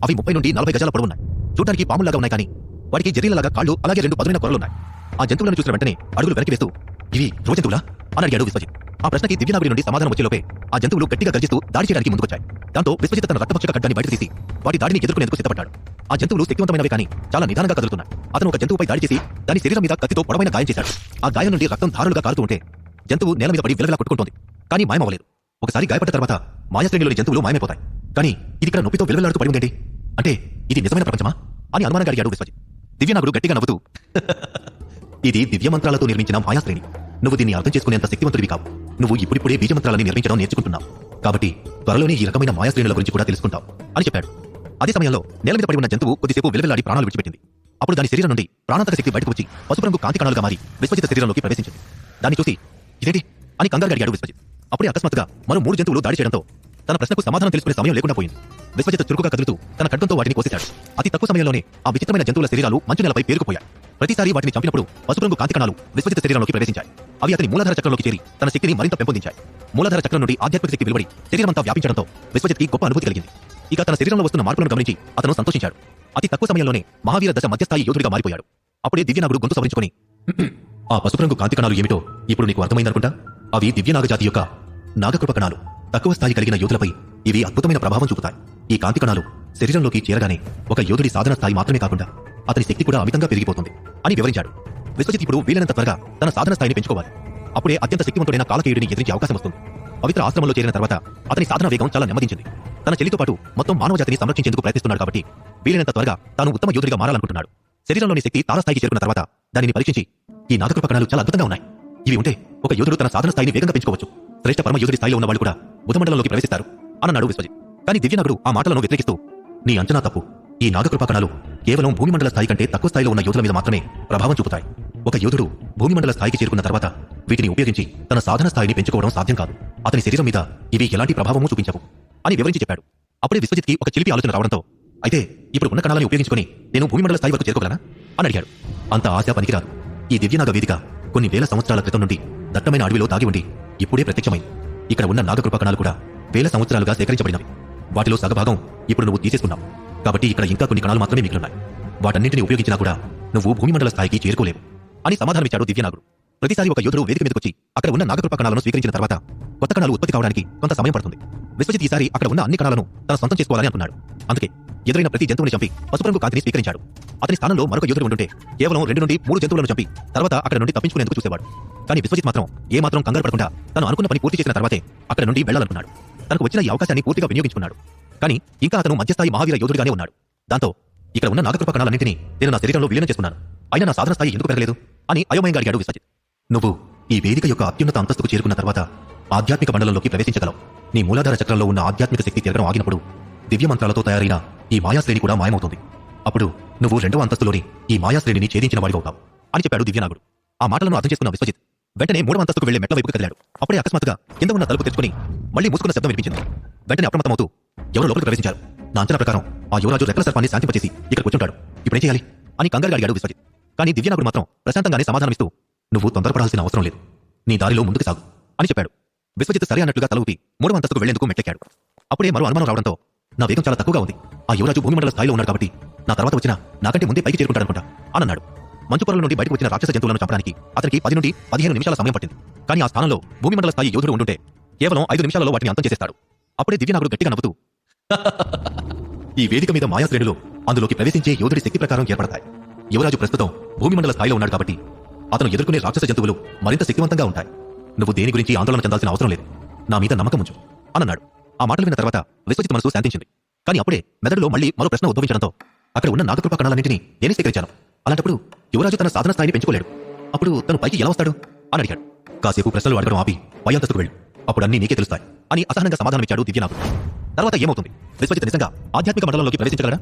అవి 30 నుండి 40 గజాల పొడవున్నాయి. చూడడానికి పాములాగా ఉన్నాయి, కానీ వాటికి జరీలలాగా కాళ్ళు, అలాగే 2 పదునైన కొరలున్నాయి. ఆ జంతువులను చూసిన వెంటనే అడుగులు వెనక్కి వేస్తూ, ఇవి ధ్రువజంతువులా అని అడిగాడు విశ్వజిత్. ఆ ప్రశ్నకి దివ్యనాగుడి నుండి సమాధానం వచ్చేలోపే ఆ జంతువులు గట్టిగా గర్జిస్తూ దాడి చేయడానికి ముందుకొచ్చాయి. దాంతో విశ్వజిత్ తన రక్తపక్షక ఖడ్గాన్ని బయటకు తీసి వాటి దాడిని ఎదుర్కొనేందుకు సిద్ధపడ్డాడు. ఆ జంతువులు శక్తివంతమైనవే కానీ చాలా నిదానంగా కదులుతున్నాయి. అతను ఒక జంతువుపై దాడి చేసి దాని శరీరం మీద కత్తితో పొడవైన గాయం చేశాడు. ఆ గాయం నుండి రక్తం ధారలుగా కారుతూ ఉంటే జంతువు నేల మీద పడి విలవిలా కొట్టుకుంటోంది కానీ మాయమవ్వలేదు. ఒకసారి గాయపడ్డ తర్వాత మాయాశ్రేణిలోని జంతువులు మాయమైపోతాయి. కానీ ఇది ఇక్కడ నొప్పితో విలవిలాడుతూ పడి ఉందేంటి? అంటే ఇది నిజమైన ప్రపంచమా అని అనుమానంగా అడిగాడు విశ్వజిత్. దివ్యనాగుడు గట్టిగా నవ్వుతూ ఇది దివ్యమంత్రాలతో నిర్మించిన మాయాశ్రేణి. నువ్వు దీన్ని అర్థం చేసుకునేంత శక్తివంతుడివి కావు. నువ్వు ఇప్పుడిప్పుడే బీజమంత్రాలని నిర్మించడం నేర్చుకుంటున్నావు. కాబట్టి త్వరలోనే ఈ రకమైన మాయాశ్రేణుల గురించి కూడా తెలుసుకుంటావు అని చెప్పాడు. అదే సమయంలో నేల మీద పడి ఉన్న జంతువు కొద్దిసేపు విలవిలాడి ప్రాణాలు విడిచిపెట్టింది. అప్పుడు దాని శరీరం నుండి ప్రాణాంతక శక్తి బయటకు వచ్చి పసుపు రంగు కాంతి కణాలుగా మారి విశ్వజిత్ శరీరంలోకి ప్రవేశించింది. దాన్ని చూసి ఇదేంటి అని కంగారుగా అడిగాడు విశ్వజిత్. అప్పుడే అకస్మాత్తుగా మరో 3 జంతువులు దాడి చేయడంతో తన ప్రశ్నకు సమాధానం తెలుసుకునే సమయం లేకుండా పోయింది. విశ్వజిత్ చురుకుగా కదులుతూ తన ఖడ్గంతో వాటిని కోసేశాడు. అతి తక్కువ సమయంలోనే ఆ విచిత్రమైన జంతువుల శరీరాలు మంచు నేలపై పేరుకుపోయాయి. ప్రతిసారి వాటిని చంపినప్పుడు పసుపు రంగు కాంతి కణాలు విశ్వజిత్ శరీరంలోకి ప్రవేశించాయి. అవి అతని మూలాధార చక్రంలోకి చేరి తన శక్తిని మరింత పెంపొందించాయి. మూలాధార చక్రం నుండి ఆధ్యాత్మిక శక్తి వెలువడి శరీరమంతా వ్యాపించడంతో విశ్వజిత్కి గొప్ప అనుభూతి కలిగింది. ఇక తన శరీరంలో వస్తున్న మార్పులను గమనించి అతను సంతోషించాడు. అతి తక్కువ సమయంలోనే మహావీర దశ మధ్యస్థాయి యోధుడిగా మారిపోయాడు. అప్పుడే దివ్యనాగుడు గొంతు సవరించుకొని ఆ పసుపు రంగు కాంతి కణాలు ఏమిటో ఇప్పుడు నీకు అర్థమైందనుకుంటా. అవి దివ్యనాగ జాతి యొక్క నాగకృప కణాలు. తక్కువ స్థాయి కలిగిన యోధులపై ఇవి అద్భుతమైన ప్రభావం చూపుతాయి. ఈ కాంతి కణాలు శరీరంలోకి చేరగానే ఒక యోధుడి సాధన స్థాయి మాత్రమే కాకుండా అతని శక్తి కూడా అమితంగా పెరిగిపోతుంది అని వివరించాడు. విశ్వజిత్ ఇప్పుడు వీలైనంత త్వరగా తన సాధన స్థాయిని పెంచుకోవాలి. అప్పుడే అత్యంత శక్తివంతుడైన కాలకేయుడిని ఎదిరించే అవకాశం వస్తుంది. పవిత్ర ఆశ్రమంలో చేరిన తర్వాత అతని సాధన వేగం చాలా నెమ్మదించింది. తన చెల్లితో పాటు మొత్తం మానవ జాతిని సంరక్షించేందుకు ప్రయత్నిస్తున్నాడు కాబట్టి వీలైనంత త్వరగా తాను ఉత్తమ యోధుడిగా మారాలనుకుంటున్నాడు. శరీరంలోని శక్తి తారస్థాయికి చేరుకున్న తర్వాత దానిని పరీక్షించి ఈ నాగకృప కణాలు చాలా అద్భుతంగా ఉన్నాయి. ఇవి ఉంటే ఒక యోధుడు తన సాధన స్థాయిని వేగంగా పెంచుకోవచ్చు. శ్రేష్ఠ పరమ యోధుడి స్థాయిలో ఉన్న వాళ్ళు కూడా బుధమండలంలోకి ప్రవేశిస్తారు అన్నాడు విశ్వజిత్. కానీ దివ్యనాగుడు ఆ మాటలను వ్యతిరేకిస్తూ నీ అంచనా తప్పు. ఈ నాగకృపా కణాలు కేవలం భూమిమండల స్థాయి కంటే తక్కువ స్థాయిలో ఉన్న యోధుల మీద మాత్రమే ప్రభావం చూపుతాయి. ఒక యోధుడు భూమిమండల స్థాయికి చేరుకున్న తర్వాత వీటిని ఉపయోగించి తన సాధన స్థాయిని పెంచుకోవడం సాధ్యం కాదు. అతని శరీరం మీద ఇవి ఎలాంటి ప్రభావమూ చూపించవు అని వివరించి చెప్పాడు. అప్పుడే విశ్వజిత్కి ఒక చిలిపి ఆలోచన రావడంతో అయితే ఇప్పుడు ఉన్న కణాలను ఉపయోగించుకుని నేను భూమిమండల స్థాయి వరకు చేరుకోగలనా అని అడిగాడు. అంత ఆశ పనికిరాదు. ఈ దివ్యనాగ వేదిక కొన్ని వేల సంవత్సరాల క్రితం నుండి దట్టమైన అడవిలో దాగి ఉండి ఇప్పుడే ప్రత్యక్షమైంది. ఇక్కడ ఉన్న నాగకృప కణాలు కూడా వేల సంవత్సరాలుగా సేకరించబడినవి. వాటిలో సగభాగం ఇప్పుడు నువ్వు తీసేసుకున్నావు. కాబట్టి ఇక్కడ ఇంకా కొన్ని కణాలు మాత్రమే మిగిలిన్నాయి. వాటన్నింటినీ ఉపయోగించినా కూడా నువ్వు భూమిమండల స్థాయికి చేరుకోలేవు అని సమాధానమిచ్చాడు దివ్యనాగుడు. ప్రతిసారి ఒక యోధుడు వేదిక మీదకొచ్చి అక్కడ ఉన్న నాగకృప కణాలను స్వీకరించిన తర్వాత కొత్త కణాలు ఉత్పత్తి కావడానికి కొంత సమయం పడుతుంది. విశ్వజిత్ ఈసారి అక్కడ ఉన్న అన్ని కణాలను తన సొంతం చేసుకోవాలని అనుకున్నాడు. అందుకే ఎదురైన ప్రతి జంతువుని చంపి పసుపు రంగు కాంతిని స్వీకరించాడు. అతని స్థానంలో మరొక యోధుడు ఉంటుంటే కేవలం 2 నుండి 3 జంతువులను చంపి తర్వాత అక్కడ నుండి తప్పించుకునేందుకు చూసేవాడు. కానీ విశ్వజిత్ మాత్రం ఏమాత్రం కంగారు పడకుండా తను అనుకున్న పని పూర్తి చేసిన తర్వాతే అక్కడ నుండి వెళ్లాలనుకున్నాడు. తనకు వచ్చిన ఈ అవకాశాన్ని పూర్తిగా వినియోగించుకున్నాడు. కానీ ఇంకా అతను మధ్యస్థాయి మహావీర యోధుడిగానే ఉన్నాడు. దాంతో ఇక్కడ ఉన్న నాగకృప కణాలన్నింటినీ నేను నా శరీరంలో విలీనం చేసుకున్నాను. అయినా నా సాధన స్థాయి ఎందుకు పెరగలేదు అని అయోమయంగా అడిగాడు విశ్వజిత్. నువ్వు ఈ వేదిక యొక్క అత్యున్నత అంతస్తుకు చేరుకున్న తర్వాత ఆధ్యాత్మిక మండలంలోకి ప్రవేశించగలవు. నీ మూలాధార చక్రంలో ఉన్న ఆధ్యాత్మిక శక్తి తిరగడం ఆగినప్పుడు దివ్య మంత్రాలతో తయారైన ఈ మాయాశ్రేణి కూడా మాయమవుతుంది. అప్పుడు నువ్వు 2వ అంతస్తులోని ఈ మాయాశ్రేణిని ఛేదించిన వాడివవుతావు అని చెప్పాడు దివ్యనాగుడు. ఆ మాటలను అర్థం చేసుకున్న విశ్వజిత్ వెంటనే 3వ అంతస్తుకు వెళ్లే మెట్ల వైపుకు కదిలాడు. అప్పుడే అకస్మాత్తుగా కింద ఉన్న తలుపు తెచ్చుకుని మళ్లీ మూసుకున్న శబ్దం వినిపించింది. వెంటనే అప్రమత్తమవుతూ ఎవరు లోపలికి ప్రవేశించారు. నా అంచనా ప్రకారం ఆ యువరాజు రెక్కల సర్పాన్ని శాంతింపచేసి ఇక్కడ కూర్చుంటాడు. ఇప్పుడేం చేయాలి అని కంగారుగా అడిగాడు విశ్వజిత్. కానీ దివ్యనాగుడు మాత్రం ప్రశాంతంగానే సమాధానమిస్తూ నువ్వు తొందరపడాల్సిన అవసరం లేదు. నీ దారిలో ముందుకు సాగు అని చెప్పాడు. విశ్వజిత్ సరే అన్నట్లుగా తల ఊపి 3వ అంతస్తుకు వెళ్లేందుకు మెట్లెక్కాడు. అప్పుడే మరో అనుమానం రావడంతో నా వేగం చాలా తక్కువగా ఉంది. ఆ యువరాజు భూమిమండల స్థాయిలో ఉన్నాడు కాబట్టి నా తర్వాత వచ్చినా నాకంటే ముందే పైకి చేరుకుంటాడనుకుంటా అని అన్నాడు. మంచు పొరల నుండి బయటకు వచ్చిన రాక్షస జంతువులను చంపడానికి అతనికి 10 నుండి 15 నిమిషాల సమయం పట్టింది. కానీ ఆ స్థానంలో భూమిమండల స్థాయి యోధుడు ఉంటుంటే కేవలం 5 నిమిషాలలో వాటిని అంతం చేసేస్తాడు. అప్పుడే దివ్యనాగుడు గట్టిగా నవ్వుతూ ఈ వేదిక మీద మాయాశ్రేణులు అందులోకి ప్రవేశించే యోధుడి శక్తి ప్రకారం ఏర్పడతాయి. యువరాజు ప్రస్తుతం భూమిమండల స్థాయిలో ఉన్నాడు కాబట్టి అతను ఎదుర్కొనే రాక్షస జంతువులు మరింత శక్తివంతంగా ఉంటాయి. నువ్వు దేని గురించి ఆందోళన చెందాల్సిన అవసరం లేదు. నా మీద నమ్మకం ఉంచు అన్నాడు. ఆ మాటలు విన్న తర్వాత విశ్వజిత్ మనసు శాంతించింది. కానీ అప్పుడే మెదడులో మళ్లీ మరో ప్రశ్న ఉద్భవించడంతో అక్కడ ఉన్న నాగకృప కణాలన్నింటినీ నేనే స్వీకరించాను. అలాంటప్పుడు యువరాజు తన సాధన స్థాయిని పెంచుకోలేడు. అప్పుడు తను పైకి ఎలా వస్తాడు అని అడిగాడు. కాసేపు ప్రశ్నలు అడగడం ఆపి పై అంతస్తుకు వెళ్ళు. అప్పుడు అన్నీ నీకే తెలుస్తాయి అని అసహనంగా సమాధానమిచ్చాడు దివ్యనాగుడు. తర్వాత ఏమవుతుంది? విశ్వజిత్ నిజంగా ఆధ్యాత్మిక మండలంలోకి ప్రవేశించగలడా?